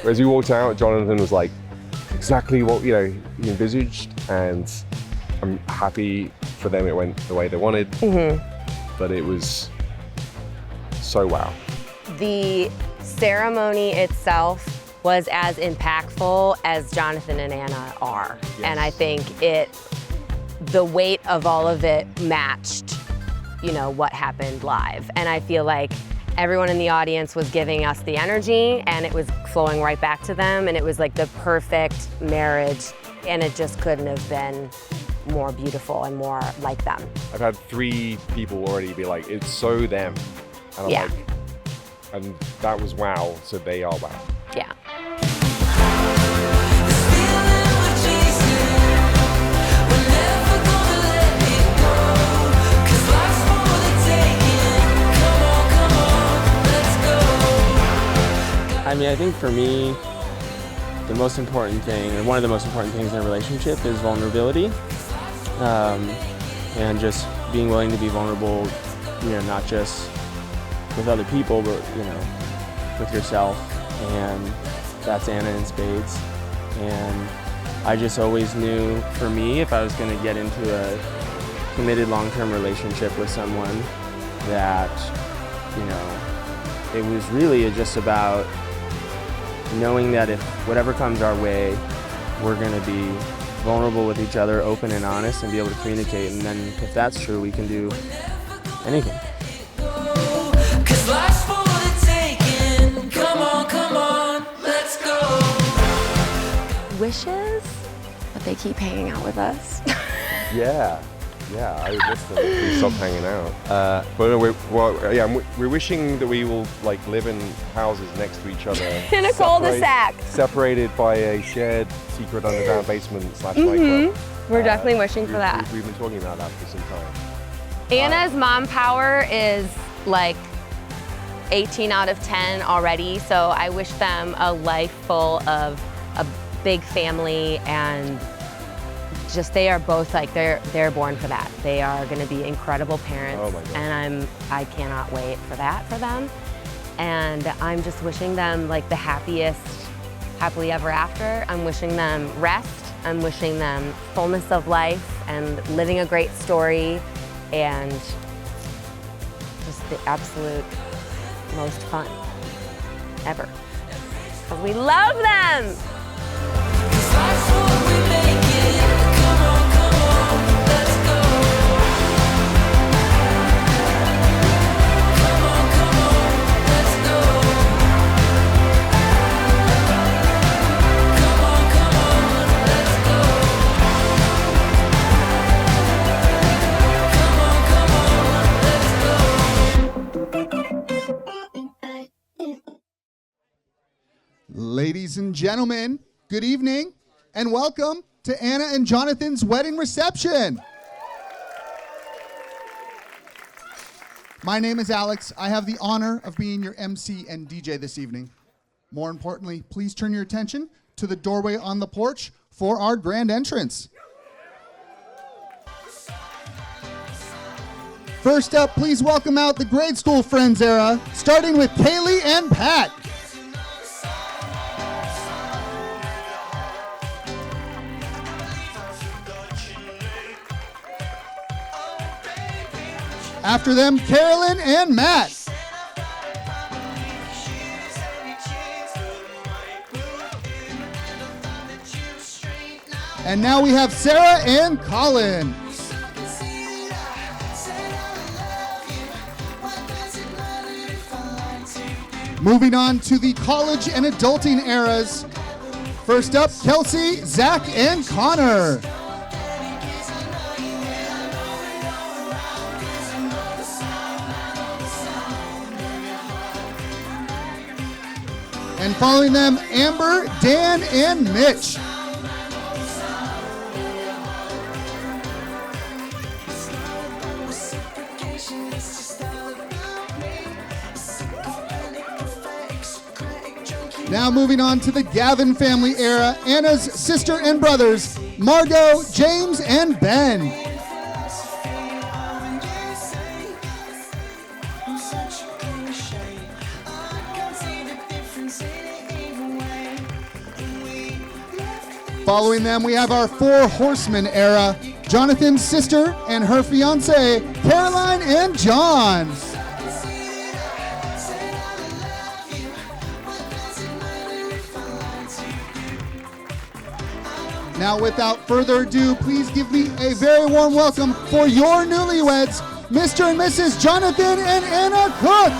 As we walked out, Jonathan was like exactly what he envisaged, and I'm happy for them. It went the way they wanted, but it was so wow. The ceremony itself was as impactful as Jonathan and Anna are. Yes. And I think the weight of all of it matched, what happened live. And I feel like everyone in the audience was giving us the energy, and it was flowing right back to them, and it was like the perfect marriage, and it just couldn't have been more beautiful and more like them. I've had 3 people already be like, it's so them. And I'm Yeah. like, and that was wow, so they are wow. Yeah. I mean, I think for me, the most important thing, or one of the most important things in a relationship is vulnerability. And just being willing to be vulnerable, not just with other people, but, with yourself. And that's Anna in spades. And I just always knew, for me, if I was going to get into a committed long-term relationship with someone, that, it was really just about knowing that if whatever comes our way, we're going to be vulnerable with each other, open and honest, and be able to communicate. And then if that's true, we can do anything. Cause life's for the taking. Come on, let's go. Wishes, but they keep hanging out with us. Yeah, I would miss them if we stopped hanging out. But we're wishing that we will like live in houses next to each other. In a cul-de-sac. Separated by a shared secret underground basement / nightclub. We're definitely wishing for that. We've been talking about that for some time. Anna's mom power is like 18 out of 10 already, so I wish them a life full of a big family, and just they are both like they're born for that. They are going to be incredible parents. Oh my God. And I cannot wait for that for them. And I'm just wishing them like the happiest happily ever after. I'm wishing them rest. I'm wishing them fullness of life and living a great story, and just the absolute most fun ever. 'Cause we love them. Ladies and gentlemen, good evening and welcome to Anna and Jonathan's wedding reception. My name is Alex. I have the honor of being your MC and DJ this evening. More importantly, please turn your attention to the doorway on the porch for our grand entrance. First up, please welcome out the grade school friends era, starting with Kaylee and Pat. After them, Carolyn and Matt. And now we have Sarah and Colin. Moving on to the college and adulting eras. First up, Kelsey, Zach, and Connor. And following them, Amber, Dan, and Mitch. Now moving on to the Gavin family era, Anna's sister and brothers, Margot, James, and Ben. Following them, we have our Four Horsemen era, Jonathan's sister and her fiance, Caroline and John. Now, without further ado, please give me a very warm welcome for your newlyweds, Mr. and Mrs. Jonathan and Anna Cook.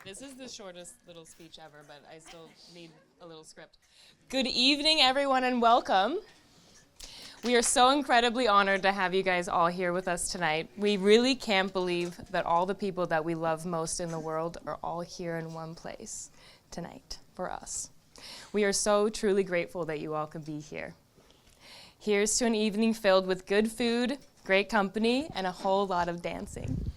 This is the shortest little speech ever, but I still need a little script. Good evening, everyone, and welcome. We are so incredibly honored to have you guys all here with us tonight. We really can't believe that all the people that we love most in the world are all here in one place tonight for us. We are so truly grateful that you all could be here. Here's to an evening filled with good food, great company, and a whole lot of dancing.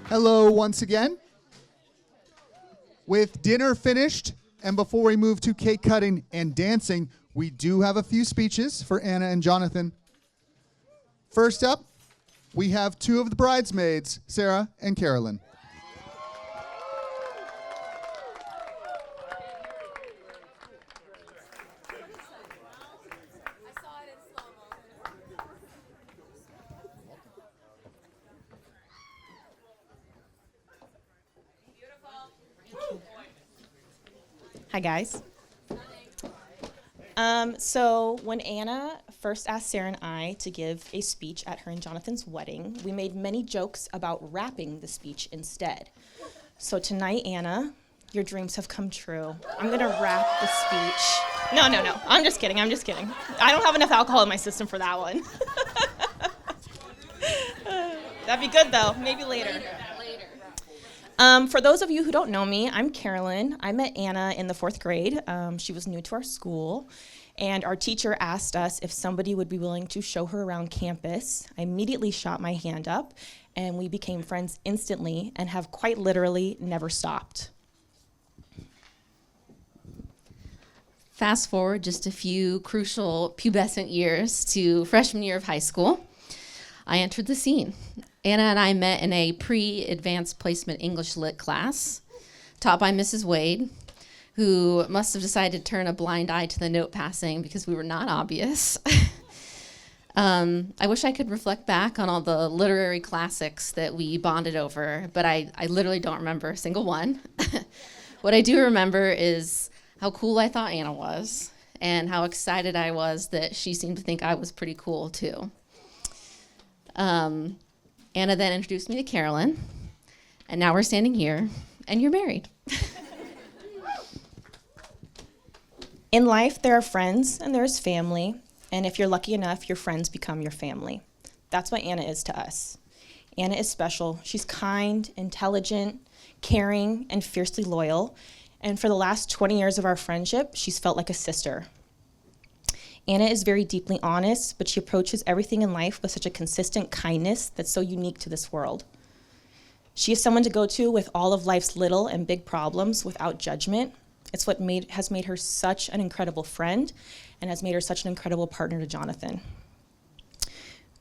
Hello once again. With dinner finished, and before we move to cake cutting and dancing, we do have a few speeches for Anna and Jonathan. First up, we have two of the bridesmaids, Sarah and Carolyn. Hi, guys. So when Anna first asked Sarah and I to give a speech at her and Jonathan's wedding, we made many jokes about rapping the speech instead. So tonight, Anna, your dreams have come true. I'm gonna rap the speech. No. I'm just kidding. I don't have enough alcohol in my system for that one. That'd be good, though. Maybe later. For those of you who don't know me, I'm Carolyn. I met Anna in the 4th grade. She was new to our school, and our teacher asked us if somebody would be willing to show her around campus. I immediately shot my hand up, and we became friends instantly and have quite literally never stopped. Fast forward just a few crucial pubescent years to freshman year of high school. I entered the scene. Anna and I met in a pre-advanced placement English lit class taught by Mrs. Wade, who must have decided to turn a blind eye to the note passing because we were not obvious. I wish I could reflect back on all the literary classics that we bonded over, but I literally don't remember a single one. What I do remember is how cool I thought Anna was and how excited I was that she seemed to think I was pretty cool too. Anna then introduced me to Carolyn, and now we're standing here, and you're married. In life, there are friends and there's family, and if you're lucky enough, your friends become your family. That's what Anna is to us. Anna is special. She's kind, intelligent, caring, and fiercely loyal, and for the last 20 years of our friendship, she's felt like a sister. Anna is very deeply honest, but she approaches everything in life with such a consistent kindness that's so unique to this world. She is someone to go to with all of life's little and big problems without judgment. It's what has made her such an incredible friend and has made her such an incredible partner to Jonathan.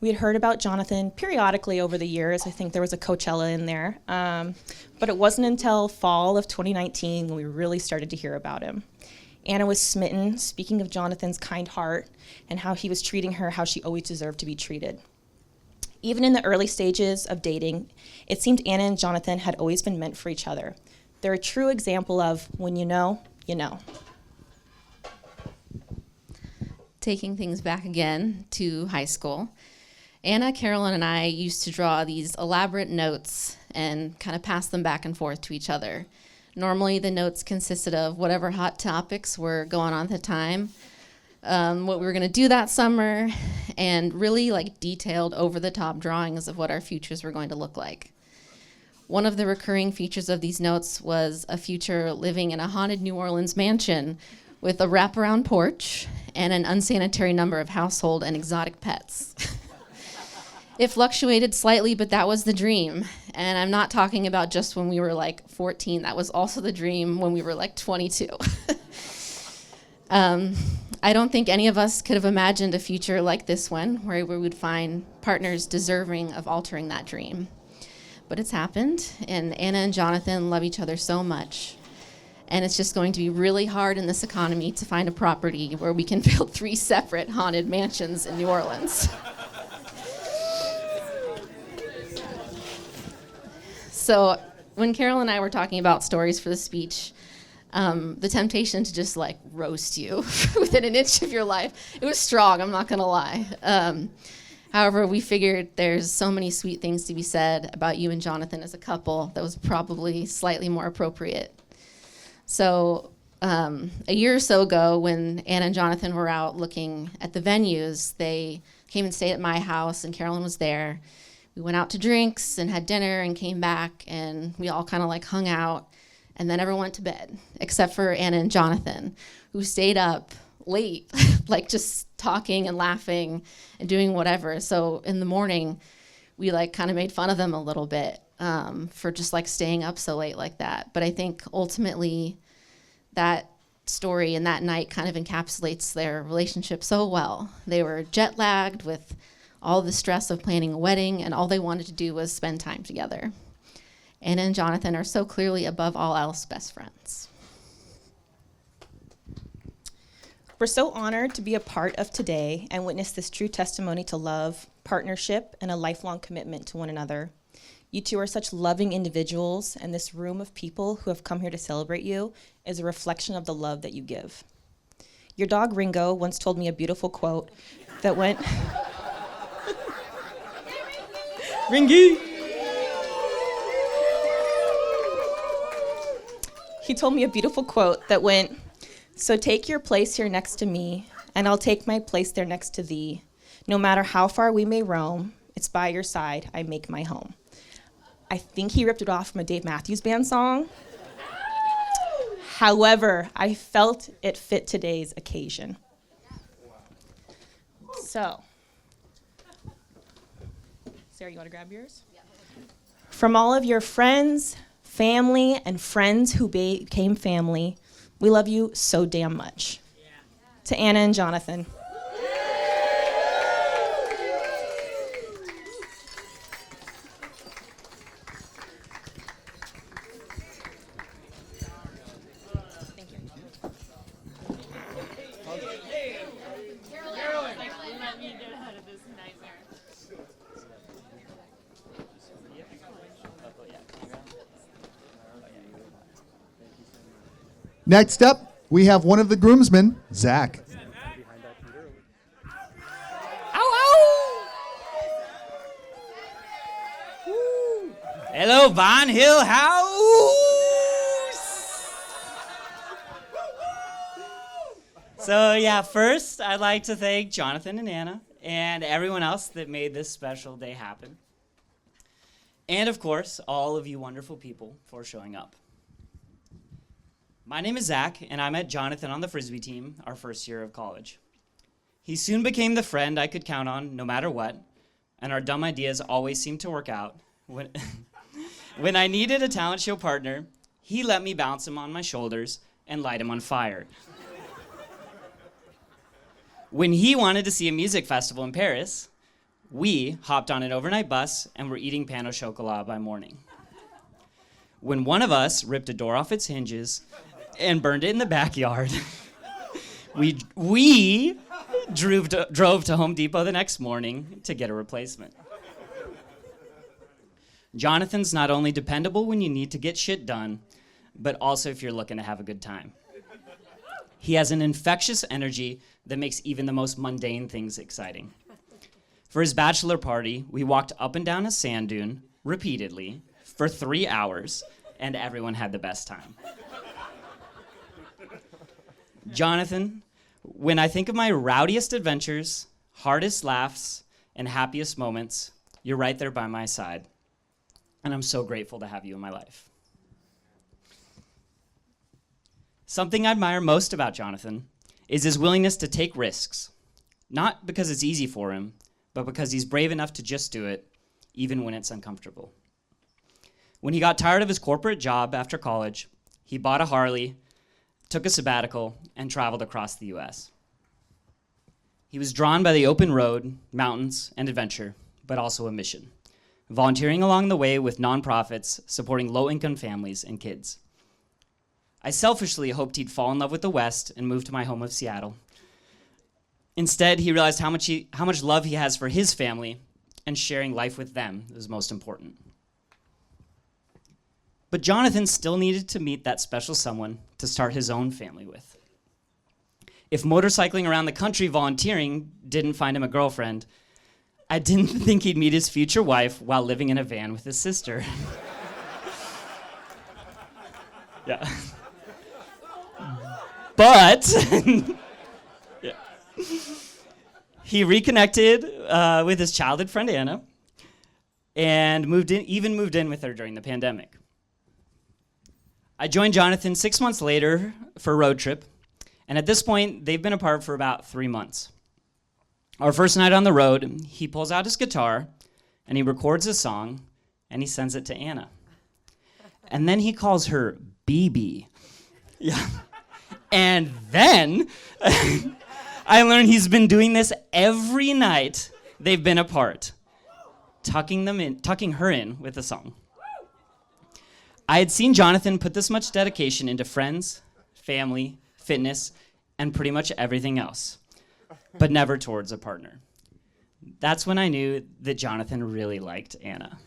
We had heard about Jonathan periodically over the years. I think there was a Coachella in there. But it wasn't until fall of 2019 when we really started to hear about him. Anna was smitten, speaking of Jonathan's kind heart and how he was treating her how she always deserved to be treated. Even in the early stages of dating, it seemed Anna and Jonathan had always been meant for each other. They're a true example of when you know, you know. Taking things back again to high school, Anna, Carolyn, and I used to draw these elaborate notes and kind of pass them back and forth to each other. Normally, the notes consisted of whatever hot topics were going on at the time, what we were going to do that summer, and really like detailed over-the-top drawings of what our futures were going to look like. One of the recurring features of these notes was a future living in a haunted New Orleans mansion with a wraparound porch and an unsanitary number of household and exotic pets. It fluctuated slightly, but that was the dream. And I'm not talking about just when we were like 14. That was also the dream when we were like 22. I don't think any of us could have imagined a future like this one, where we would find partners deserving of altering that dream. But it's happened, and Anna and Jonathan love each other so much. And it's just going to be really hard in this economy to find a property where we can build 3 separate haunted mansions in New Orleans. So when Carol and I were talking about stories for the speech, the temptation to just like roast you within an inch of your life, it was strong, I'm not gonna lie. However, we figured there's so many sweet things to be said about you and Jonathan as a couple that was probably slightly more appropriate. So a year or so ago, when Anna and Jonathan were out looking at the venues, they came and stayed at my house, and Carolyn was there. We went out to drinks and had dinner and came back, and we all kind of like hung out, and then everyone went to bed, except for Anna and Jonathan, who stayed up late, like just talking and laughing and doing whatever. So in the morning, we like kind of made fun of them a little bit for just like staying up so late like that. But I think ultimately that story and that night kind of encapsulates their relationship so well. They were jet lagged with all the stress of planning a wedding, and all they wanted to do was spend time together. Anna and Jonathan are so clearly, above all else, best friends. We're so honored to be a part of today and witness this true testimony to love, partnership, and a lifelong commitment to one another. You two are such loving individuals, and this room of people who have come here to celebrate you is a reflection of the love that you give. Your dog Ringo once told me a beautiful quote that went, Ringy! He told me a beautiful quote that went, so take your place here next to me, and I'll take my place there next to thee. No matter how far we may roam, it's by your side I make my home. I think he ripped it off from a Dave Matthews Band song. However, I felt it fit today's occasion. So, Sarah, you want to grab yours? Yeah. From all of your friends, family, and friends who became family, we love you so damn much. Yeah. To Anna and Jonathan. Next up, we have one of the groomsmen, Zach. Hello, Vine Hill House. So yeah, first I'd like to thank Jonathan and Anna and everyone else that made this special day happen. And of course, all of you wonderful people for showing up. My name is Zach, and I met Jonathan on the Frisbee team our first year of college. He soon became the friend I could count on no matter what, and our dumb ideas always seemed to work out. When I needed a talent show partner, he let me bounce him on my shoulders and light him on fire. When he wanted to see a music festival in Paris, we hopped on an overnight bus and were eating pain au chocolat by morning. When one of us ripped a door off its hinges and burned it in the backyard, we drove to Home Depot the next morning to get a replacement. Jonathan's not only dependable when you need to get shit done, but also if you're looking to have a good time. He has an infectious energy that makes even the most mundane things exciting. For his bachelor party, we walked up and down a sand dune repeatedly for 3 hours, and everyone had the best time. Jonathan, when I think of my rowdiest adventures, hardest laughs, and happiest moments, you're right there by my side. And I'm so grateful to have you in my life. Something I admire most about Jonathan is his willingness to take risks, not because it's easy for him, but because he's brave enough to just do it, even when it's uncomfortable. When he got tired of his corporate job after college, he bought a Harley, took a sabbatical, and traveled across the US. He was drawn by the open road, mountains, and adventure, but also a mission, volunteering along the way with nonprofits supporting low-income families and kids. I selfishly hoped he'd fall in love with the West and move to my home of Seattle. Instead, he realized how much love he has for his family, and sharing life with them is most important. But Jonathan still needed to meet that special someone to start his own family with. If motorcycling around the country volunteering didn't find him a girlfriend, I didn't think he'd meet his future wife while living in a van with his sister. Yeah. But yeah. He reconnected with his childhood friend Anna and moved in with her during the pandemic. I joined Jonathan 6 months later for a road trip, and at this point, they've been apart for about 3 months. Our first night on the road, he pulls out his guitar, and he records a song, and he sends it to Anna. And then he calls her BB. Yeah. And then I learned he's been doing this every night they've been apart, tucking her in with a song. I had seen Jonathan put this much dedication into friends, family, fitness, and pretty much everything else, but never towards a partner. That's when I knew that Jonathan really liked Anna.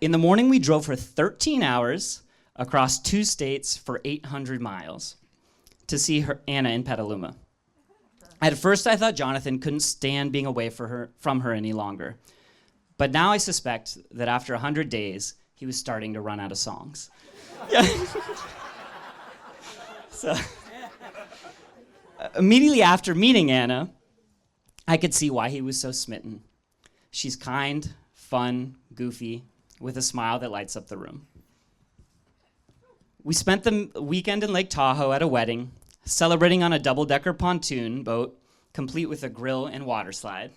In the morning, we drove for 13 hours across 2 states for 800 miles to see Anna in Petaluma. At first, I thought Jonathan couldn't stand being away from her any longer. But now I suspect that after 100 days, he was starting to run out of songs. Yeah. So, immediately after meeting Anna, I could see why he was so smitten. She's kind, fun, goofy, with a smile that lights up the room. We spent the weekend in Lake Tahoe at a wedding, celebrating on a double-decker pontoon boat, complete with a grill and water slide.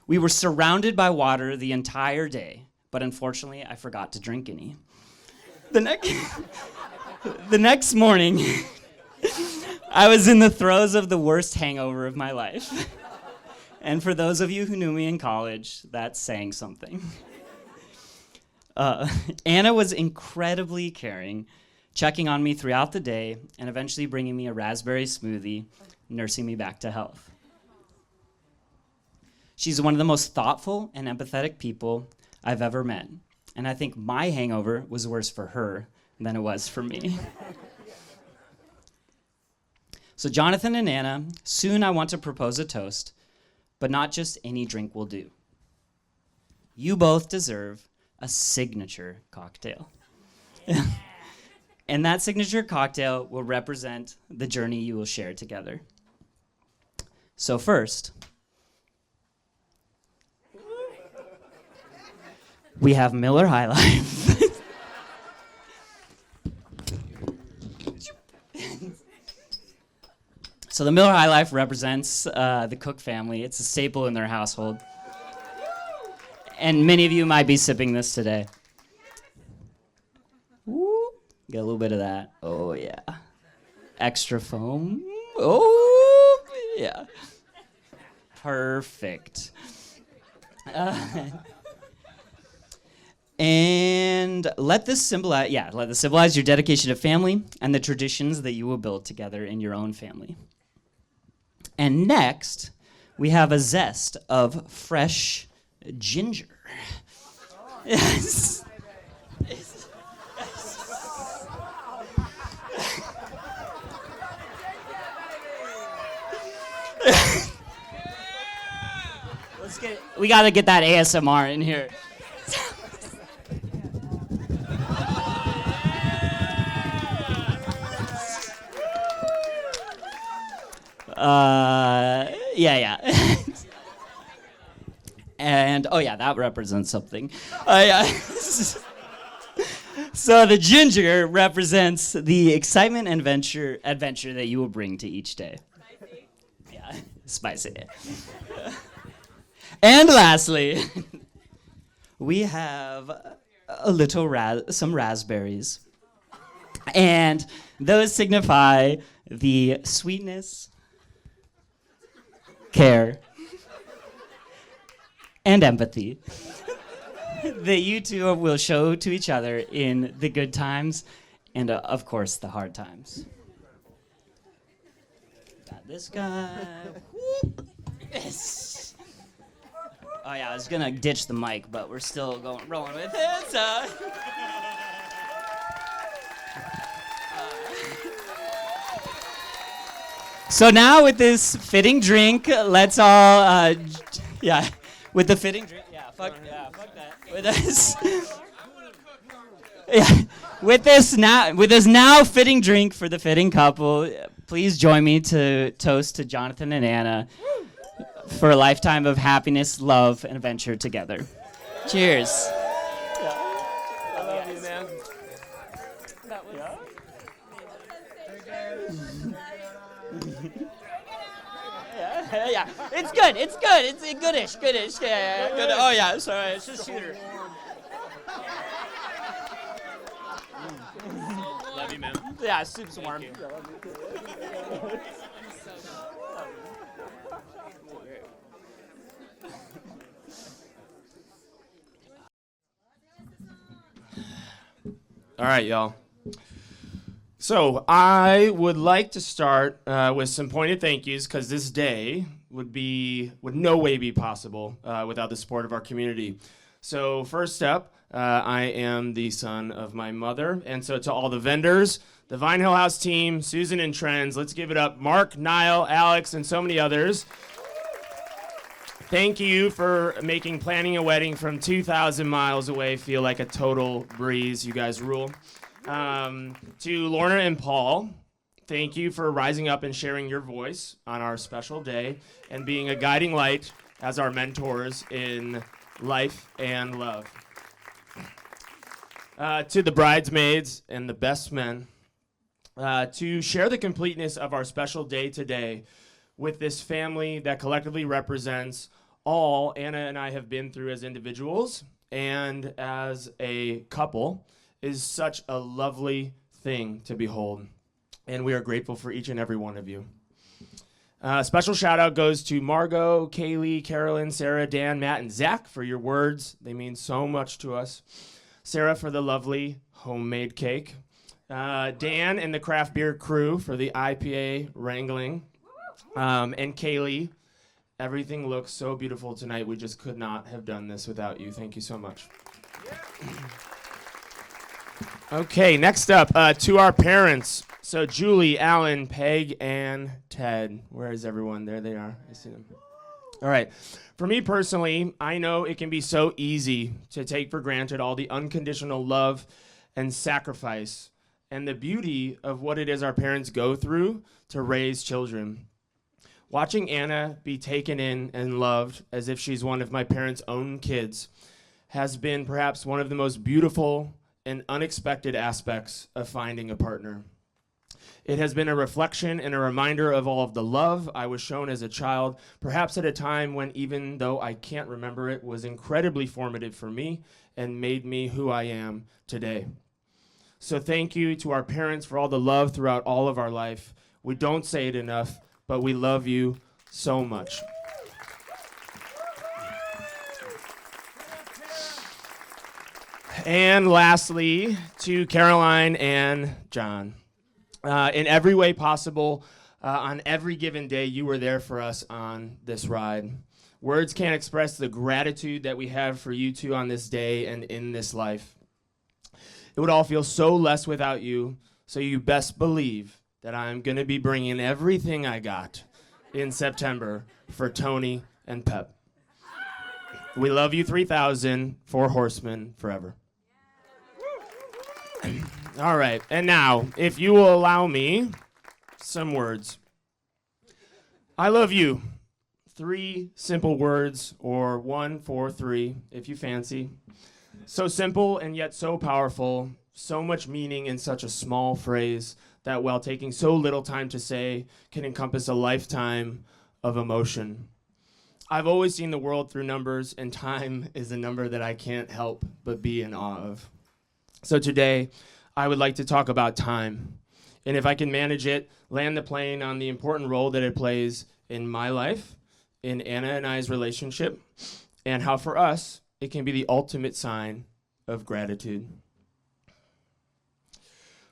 We were surrounded by water the entire day, but unfortunately, I forgot to drink any. The next morning, I was in the throes of the worst hangover of my life. And for those of you who knew me in college, that's saying something. Anna was incredibly caring, checking on me throughout the day, and eventually bringing me a raspberry smoothie, nursing me back to health. She's one of the most thoughtful and empathetic people I've ever met, and I think my hangover was worse for her than it was for me. So Jonathan and Anna, soon I want to propose a toast, but not just any drink will do. You both deserve a signature cocktail. And that signature cocktail will represent the journey you will share together. So first, we have Miller High Life. So the Miller High Life represents the Cook family. It's a staple in their household. And many of you might be sipping this today. Woo. Get a little bit of that. Oh, yeah. Extra foam. Oh, yeah. Perfect. And let this symbolize your dedication to family and the traditions that you will build together in your own family. And next, we have a zest of fresh ginger. Yes. We gotta get that ASMR in here. Yeah. And oh yeah, that represents something. So the ginger represents the excitement and adventure that you will bring to each day. Yeah, spicy. And lastly, we have a little some raspberries, and those signify the sweetness, care, and empathy that you two will show to each other in the good times and, of course, the hard times. Got this guy. Yes. Oh, yeah, I was going to ditch the mic, but we're still rolling with it. So now with this fitting drink, let's all, with the fitting drink, fuck that. With this, with this now fitting drink for the fitting couple, please join me to toast to Jonathan and Anna for a lifetime of happiness, love, and adventure together. Cheers. I love you, man. Yeah, it's good. It's goodish. Yeah, good. Oh yeah, sorry, it's just shooter. Love you, man. Yeah, soup's warm. All right, y'all. So I would like to start with some pointed thank yous, because this day would no way be possible without the support of our community. So first up, I am the son of my mother, and so to all the vendors, the Vine Hill House team, Susan and Trends, let's give it up. Mark, Niall, Alex, and so many others. Thank you for making planning a wedding from 2,000 miles away feel like a total breeze. You guys rule. To Lorna and Paul, thank you for rising up and sharing your voice on our special day and being a guiding light as our mentors in life and love. To the bridesmaids and the best men, to share the completeness of our special day today with this family that collectively represents all Anna and I have been through as individuals and as a couple is such a lovely thing to behold. And we are grateful for each and every one of you. Special shout out goes to Margot, Kaylee, Carolyn, Sarah, Dan, Matt, and Zach for your words. They mean so much to us. Sarah for the lovely homemade cake. Dan and the craft beer crew for the IPA wrangling. And Kaylee, everything looks so beautiful tonight. We just could not have done this without you. Thank you so much. Okay, next up, to our parents. So Julie, Alan, Peg, and Ted. Where is everyone? There they are. I see them. All right. For me personally, I know it can be so easy to take for granted all the unconditional love and sacrifice and the beauty of what it is our parents go through to raise children. Watching Anna be taken in and loved as if she's one of my parents' own kids has been perhaps one of the most beautiful and unexpected aspects of finding a partner. It has been a reflection and a reminder of all of the love I was shown as a child, perhaps at a time when, even though I can't remember it, was incredibly formative for me and made me who I am today. So thank you to our parents for all the love throughout all of our life. We don't say it enough, but we love you so much. And lastly, to Caroline and John. In every way possible, on every given day, you were there for us on this ride. Words can't express the gratitude that we have for you two on this day and in this life. It would all feel so less without you, so you best believe that I'm going to be bringing everything I got in September for Tony and Pep. We love you 3,000, 4 horsemen forever. All right, and now, if you will allow me some words. I love you. 3 simple words, or 1, 4, 3, if you fancy. So simple and yet so powerful, so much meaning in such a small phrase that, while taking so little time to say, can encompass a lifetime of emotion. I've always seen the world through numbers, and time is a number that I can't help but be in awe of. So today, I would like to talk about time, and if I can manage it, land the plane on the important role that it plays in my life, in Anna and I's relationship, and how for us, it can be the ultimate sign of gratitude.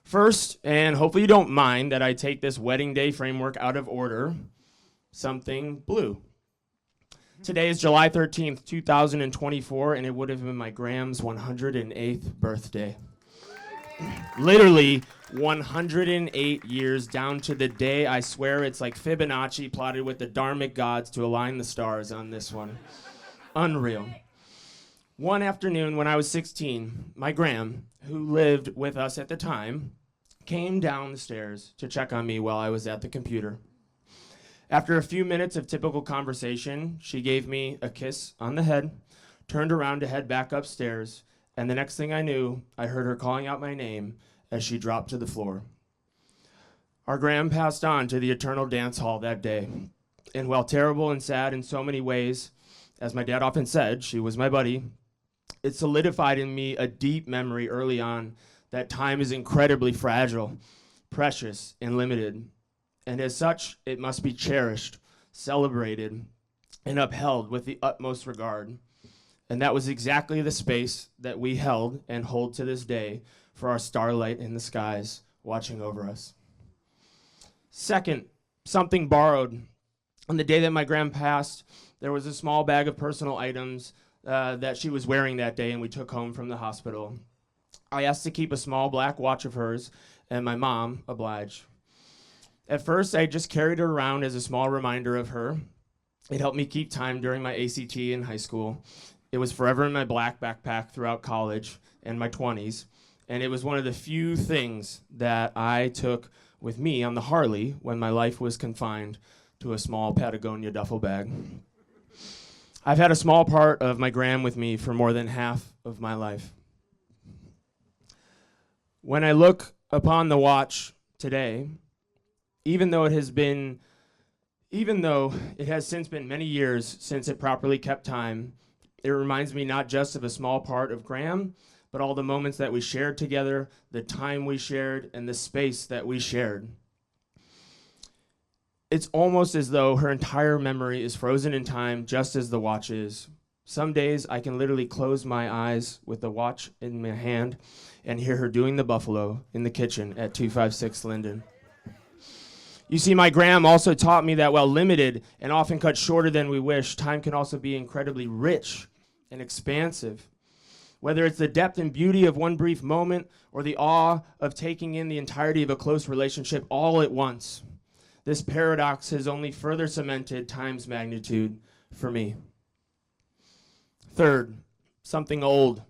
First, and hopefully you don't mind that I take this wedding day framework out of order, something blue. Today is July 13th, 2024, and it would have been my Graham's 108th birthday. Literally 108 years down to the day. I swear it's like Fibonacci plotted with the dharmic gods to align the stars on this one. Unreal. One afternoon when I was 16, my Graham, who lived with us at the time, came down the stairs to check on me while I was at the computer. After a few minutes of typical conversation, she gave me a kiss on the head, turned around to head back upstairs, and the next thing I knew, I heard her calling out my name as she dropped to the floor. Our Graham passed on to the eternal dance hall that day. And while terrible and sad in so many ways, as my dad often said, she was my buddy, it solidified in me a deep memory early on that time is incredibly fragile, precious, and limited. And as such, it must be cherished, celebrated, and upheld with the utmost regard. And that was exactly the space that we held and hold to this day for our starlight in the skies watching over us. Second, something borrowed. On the day that my Graham passed, there was a small bag of personal items that she was wearing that day and we took home from the hospital. I asked to keep a small black watch of hers, and my mom obliged. At first, I just carried her around as a small reminder of her. It helped me keep time during my ACT in high school. It was forever in my black backpack throughout college and my 20s, and it was one of the few things that I took with me on the Harley when my life was confined to a small Patagonia duffel bag. I've had a small part of my Graham with me for more than half of my life. When I look upon the watch today, even though it has since been many years since it properly kept time, it reminds me not just of a small part of Graham, but all the moments that we shared together, the time we shared, and the space that we shared. It's almost as though her entire memory is frozen in time, just as the watch is. Some days I can literally close my eyes with the watch in my hand and hear her doing the buffalo in the kitchen at 256 Linden. You see, my Graham also taught me that while limited and often cut shorter than we wish, time can also be incredibly rich and expansive. Whether it's the depth and beauty of one brief moment or the awe of taking in the entirety of a close relationship all at once, this paradox has only further cemented time's magnitude for me. Third, something old.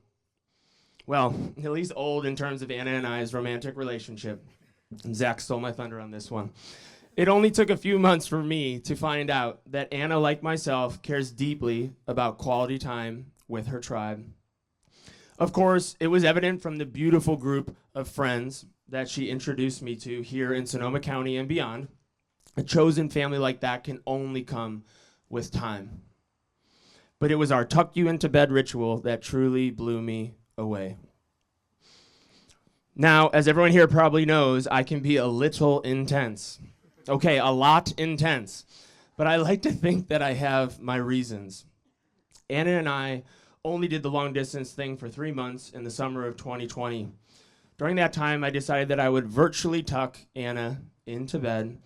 Well, at least old in terms of Anna and I's romantic relationship. And Zach stole my thunder on this one. It only took a few months for me to find out that Anna, like myself, cares deeply about quality time with her tribe. Of course, it was evident from the beautiful group of friends that she introduced me to here in Sonoma County and beyond. A chosen family like that can only come with time. But it was our tuck you into bed ritual that truly blew me away. Now, as everyone here probably knows, I can be a little intense. Okay, a lot intense. But I like to think that I have my reasons. Anna and I only did the long distance thing for 3 months in the summer of 2020. During that time, I decided that I would virtually tuck Anna into bed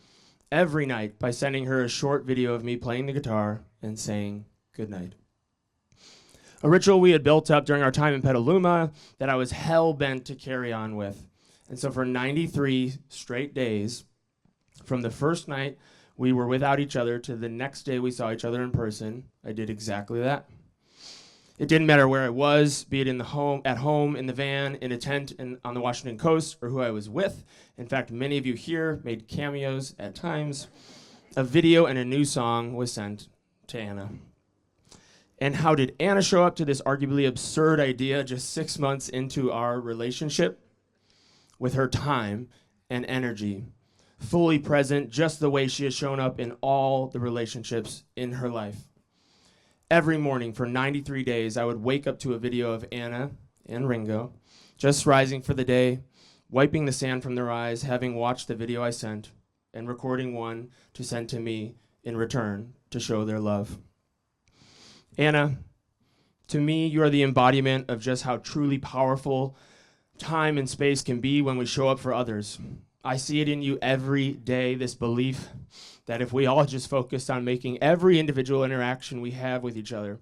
every night by sending her a short video of me playing the guitar and saying goodnight. A ritual we had built up during our time in Petaluma that I was hell-bent to carry on with. And so for 93 straight days, from the first night we were without each other to the next day we saw each other in person, I did exactly that. It didn't matter where I was, be it at home, in the van, in a tent on the Washington coast, or who I was with. In fact, many of you here made cameos at times. A video and a new song was sent to Anna. And how did Anna show up to this arguably absurd idea just 6 months into our relationship? With her time and energy, fully present just the way she has shown up in all the relationships in her life. Every morning for 93 days, I would wake up to a video of Anna and Ringo just rising for the day, wiping the sand from their eyes, having watched the video I sent, and recording one to send to me in return to show their love. Anna, to me, you are the embodiment of just how truly powerful time and space can be when we show up for others. I see it in you every day, this belief that if we all just focused on making every individual interaction we have with each other,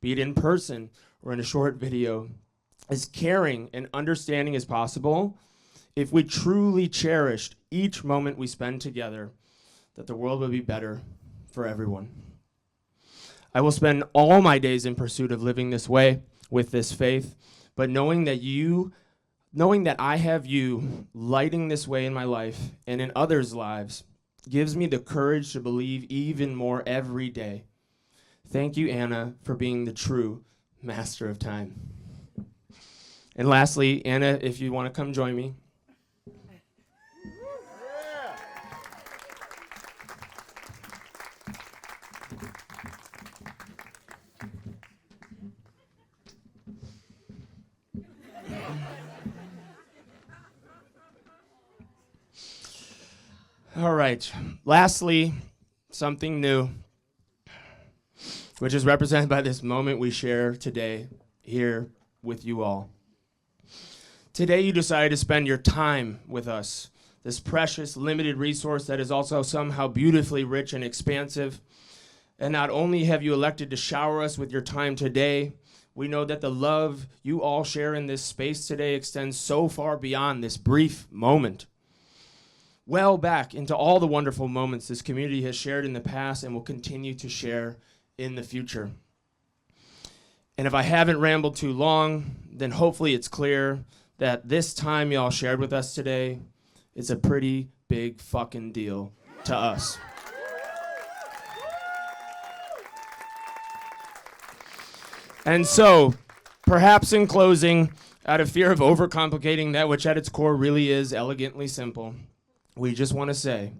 be it in person or in a short video, as caring and understanding as possible, if we truly cherished each moment we spend together, that the world would be better for everyone. I will spend all my days in pursuit of living this way, with this faith, but knowing that I have you lighting this way in my life and in others' lives gives me the courage to believe even more every day. Thank you, Anna, for being the true master of time. And lastly, Anna, if you want to come join me. All right. Lastly, something new, which is represented by this moment we share today here with you all. Today you decided to spend your time with us, this precious, limited resource that is also somehow beautifully rich and expansive. And not only have you elected to shower us with your time today, we know that the love you all share in this space today extends so far beyond this brief moment, well back into all the wonderful moments this community has shared in the past and will continue to share in the future. And if I haven't rambled too long, then hopefully it's clear that this time y'all shared with us today is a pretty big fucking deal to us. And so, perhaps in closing, out of fear of overcomplicating that which at its core really is elegantly simple, we just want to say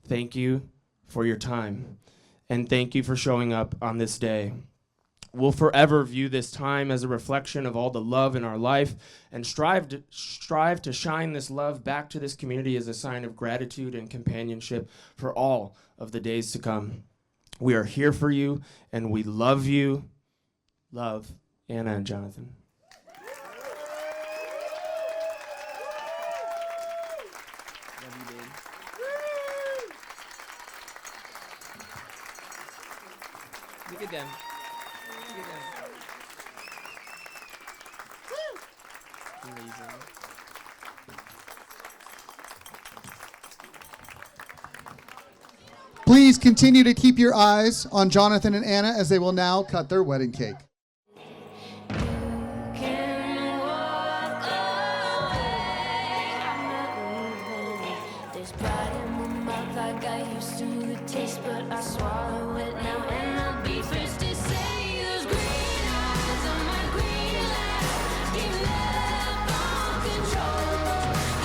thank you for your time, and thank you for showing up on this day. We'll forever view this time as a reflection of all the love in our life and strive to shine this love back to this community as a sign of gratitude and companionship for all of the days to come. We are here for you, and we love you. Love, Anna and Jonathan. Look at them. Look at them. Amazing. Please continue to keep your eyes on Jonathan and Anna as they will now cut their wedding cake.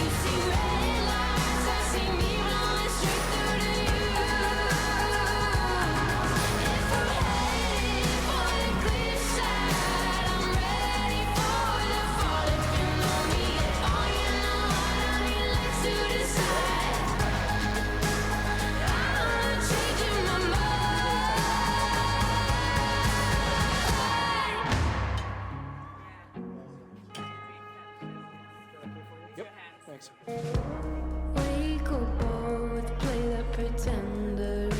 You see tender.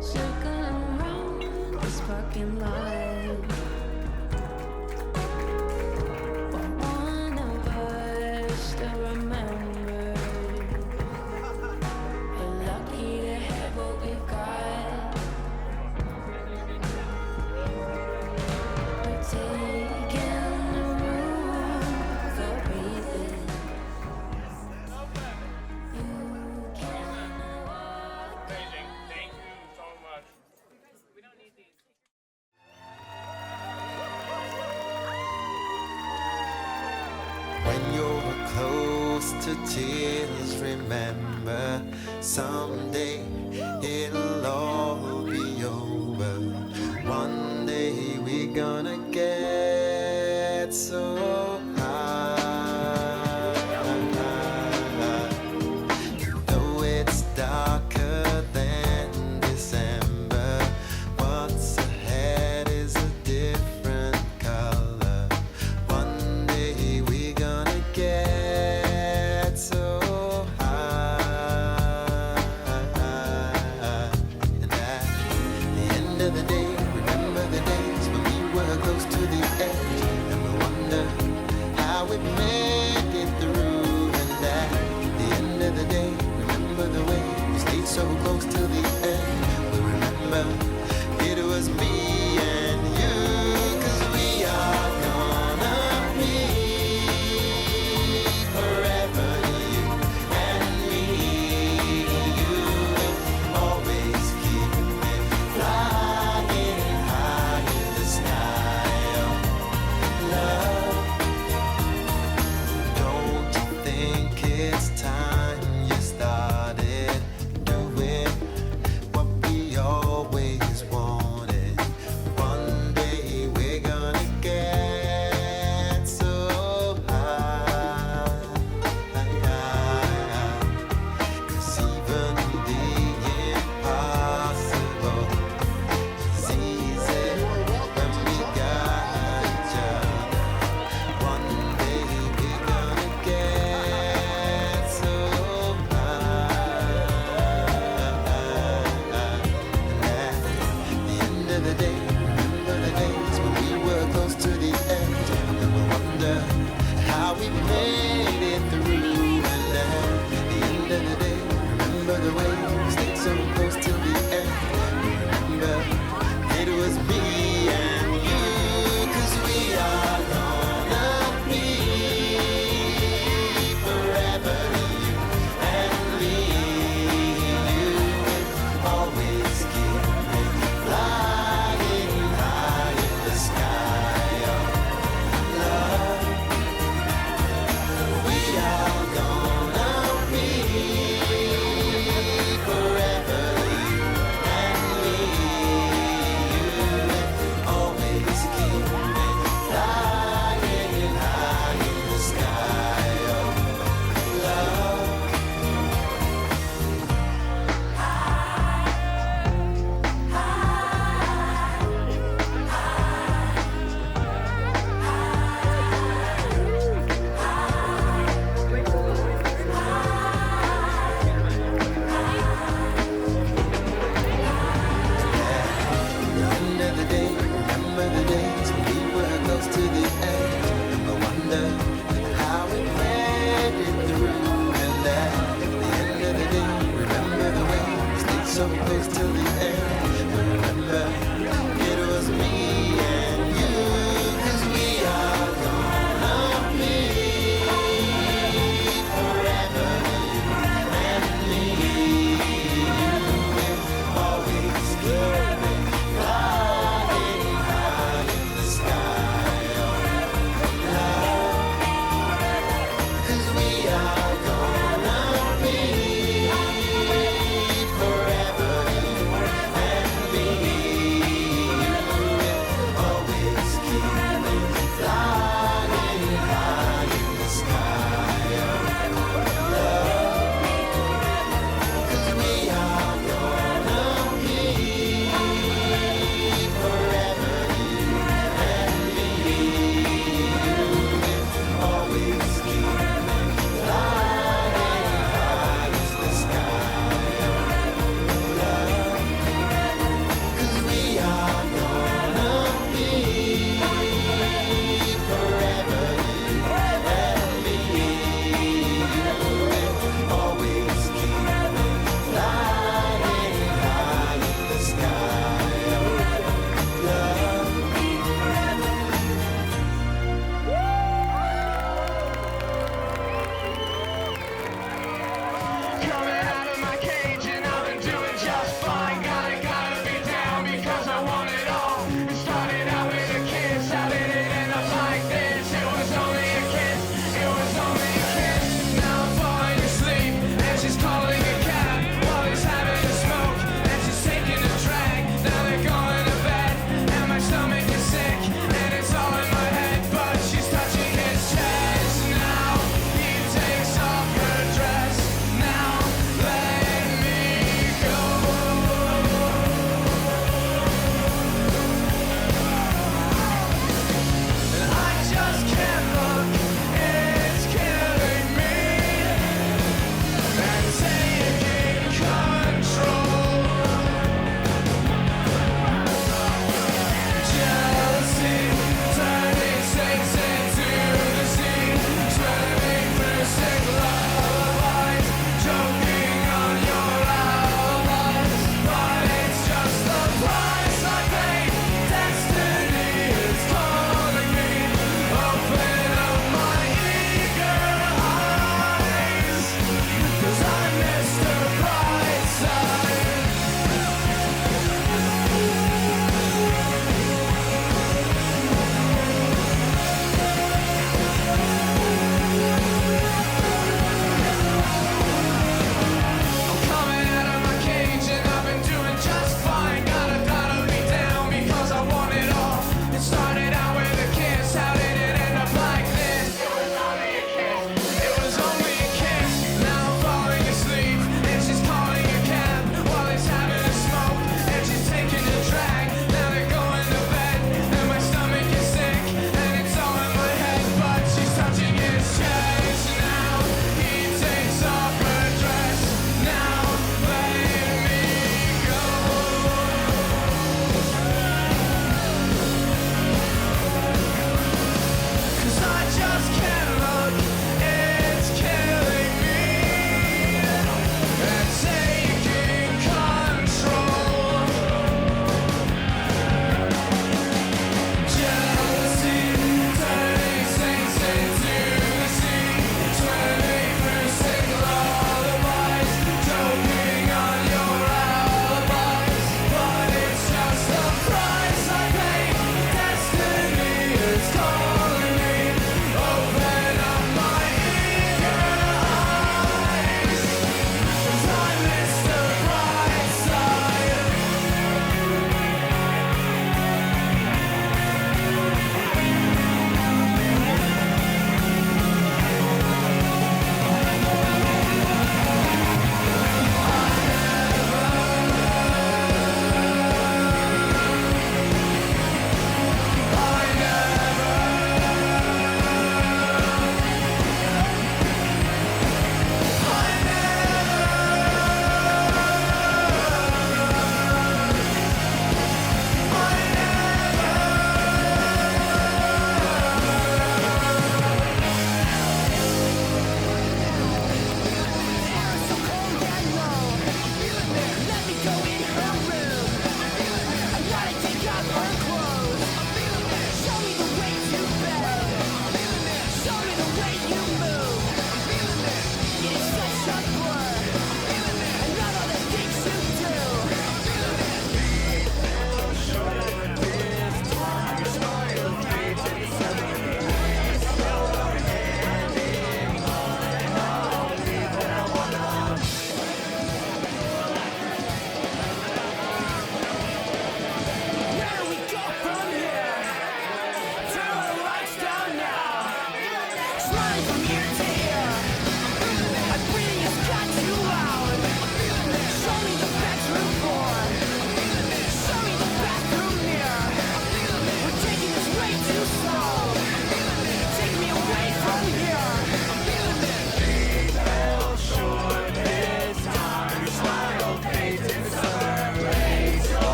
Circling around this parking lot. But one of us still remember. We're lucky to have what we've got. We're taking the room for breathing. When you're close to tears, remember someday it'll all be over. One day we're gonna get so high. Though it's darker than December, what's ahead is a different color. One day we're gonna get so high. And at the end of the day, remember the days when we were close to the edge, and we wonder how we made it through. And at the end of the day, remember the way we stayed so close to the end. We remember it was me and you, 'cause we are gonna be forever, you and me. You will always keep me flying high in the sky. Oh, love, don't you think it's time you started doing what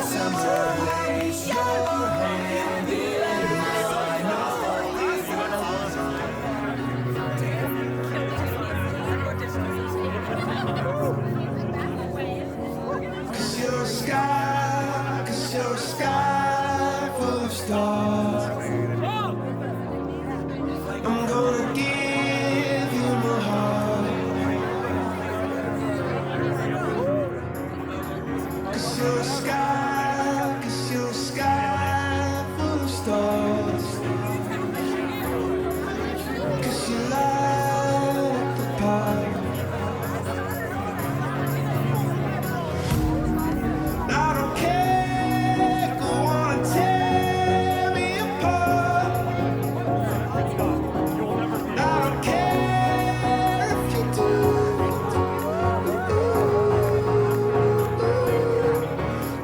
Cause you're a sky, cause you're a sky full of stars. I'm gonna give you my heart. Cause you're a sky, cause you're a sky full of stars. Cause you light up the path. I don't care if you wanna tear me apart. I don't care if you do.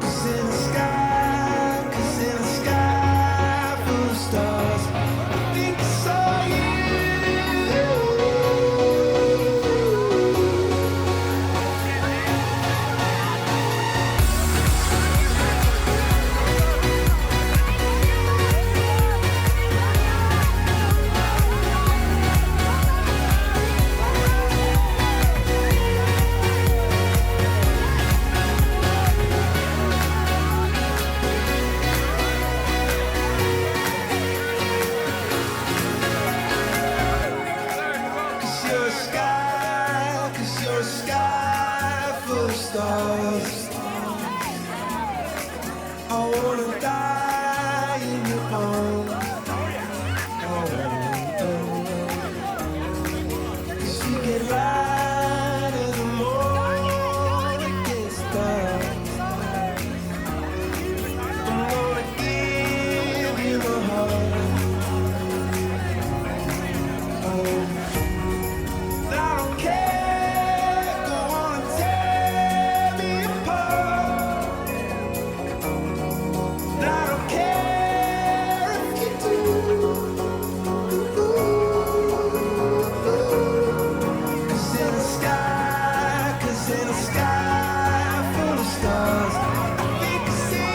'Cause in the sky full of stars, I think I saw you. Cause you're a sky full of stars. I wanna die in your arms. Cause you get lighter the more it gets dark. I'm gonna give you my heart. I don't care if you wanna tear me apart. I don't care if you do. 'Cause in the sky full of stars, I think I see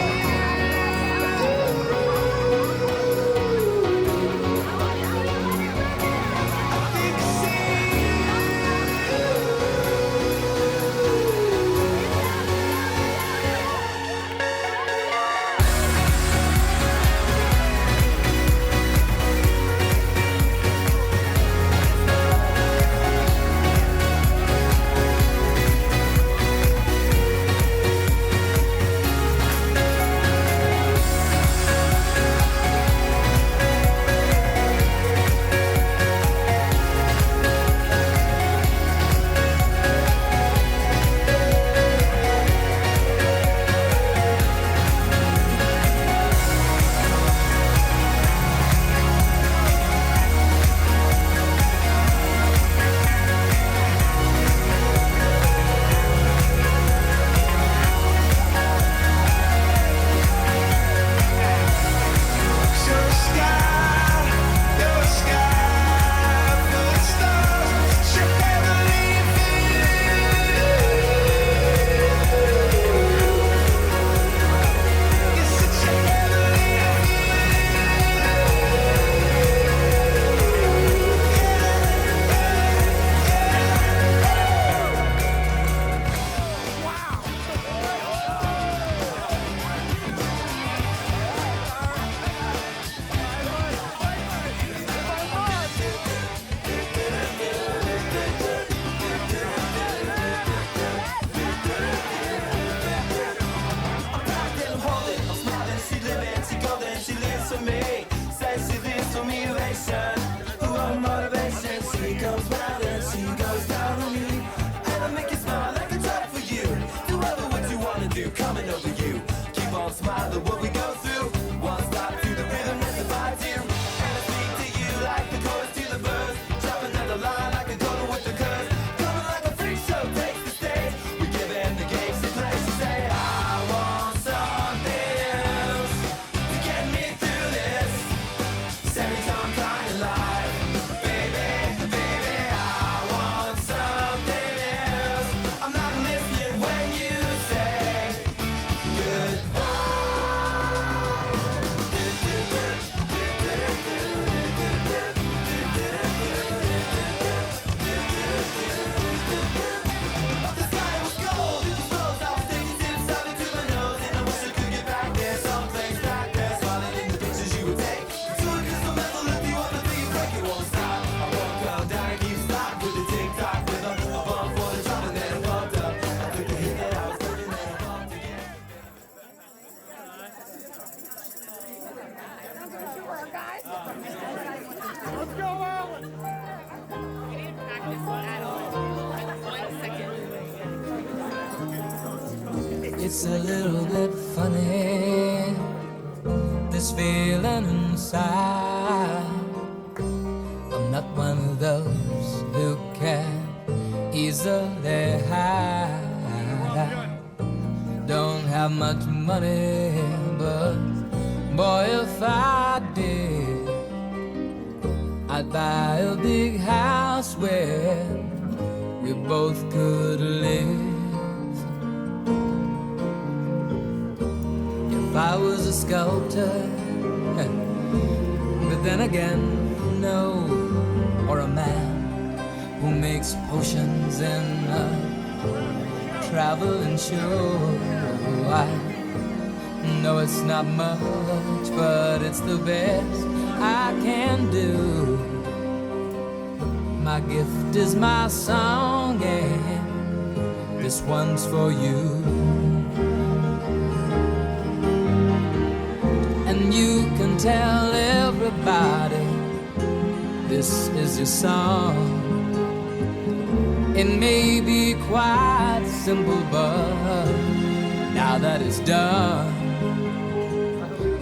goodbye. It's a little bit funny, this feeling inside. I'm not one of those who can easily hide. I don't have much money, but boy, if I did, I'd buy a big house where we both could live. If I was a sculptor, but then again, no, or a man who makes potions in a traveling show. I know it's not much, but it's the best I can do. My gift is my song, and this one's for you. And you can tell everybody this is your song. It may be quite simple, but now that it's done,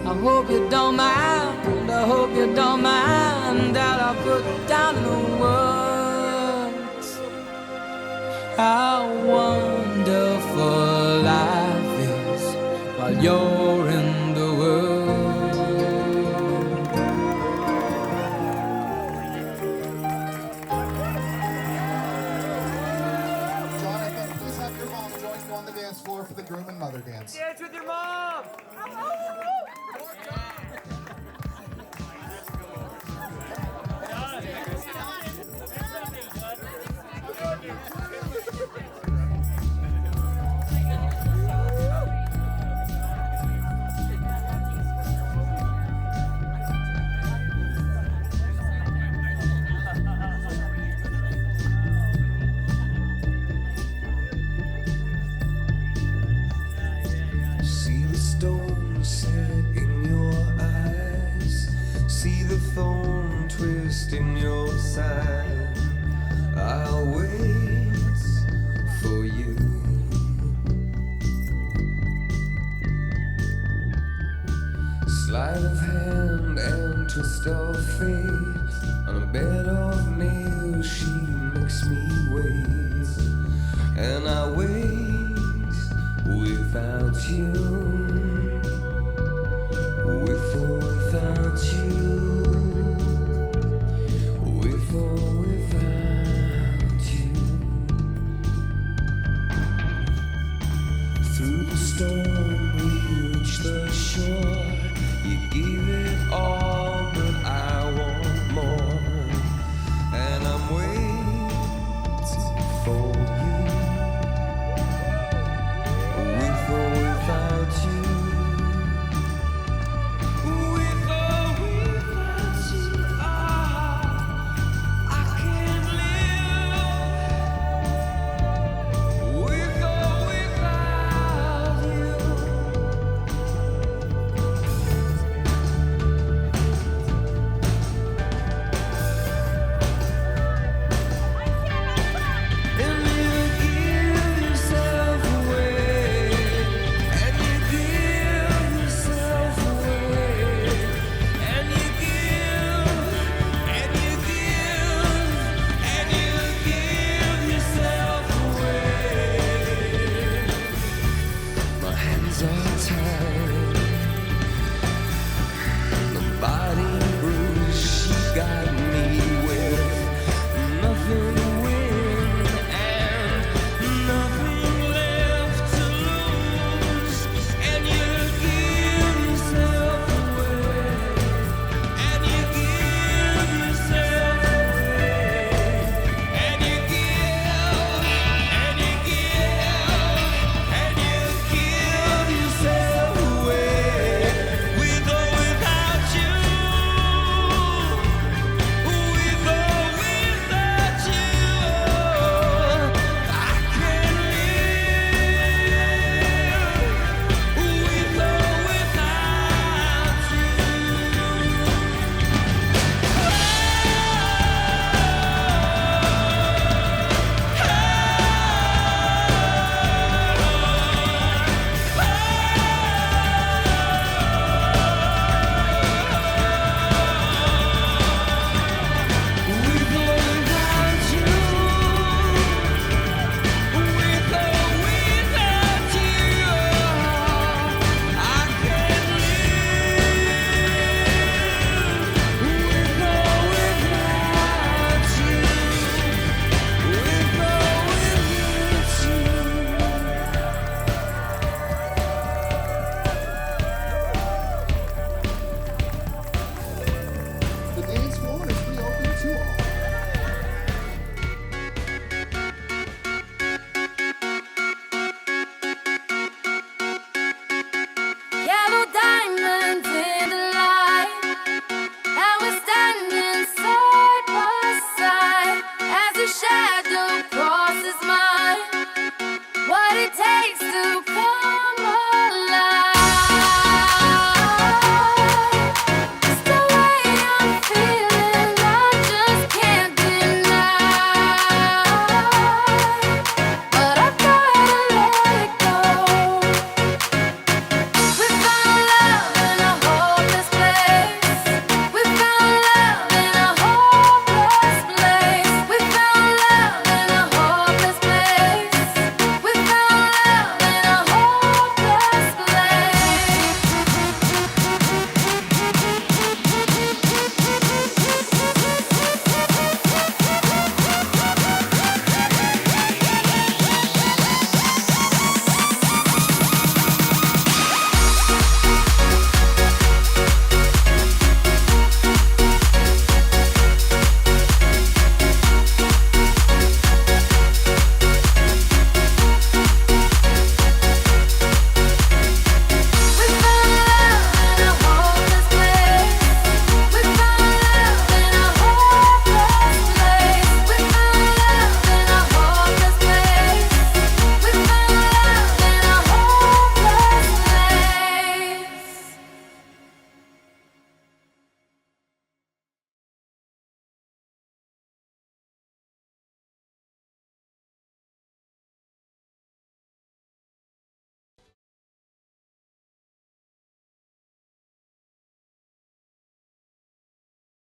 I hope you don't mind, I hope you don't mind that I put down in the words how wonderful life is while you're in the world. Jonathan, please have your mom join you on the dance floor for the groom and mother dance. Dance with your mom! See the stone set in your eyes. See the thorn twist in your side. I'll wait for you. Sleight of hand and twist of fate. On a bed of nails she makes me wait. And I wait without you, with or without you, with or without you. Through the storm we reach the shore. You give it all, but I want more. And I'm waiting for you. With or without you, with or without you, I can't live. With or without you. And you give yourself away, and you give yourself away, and you give, and you give, and you give yourself away. My hands are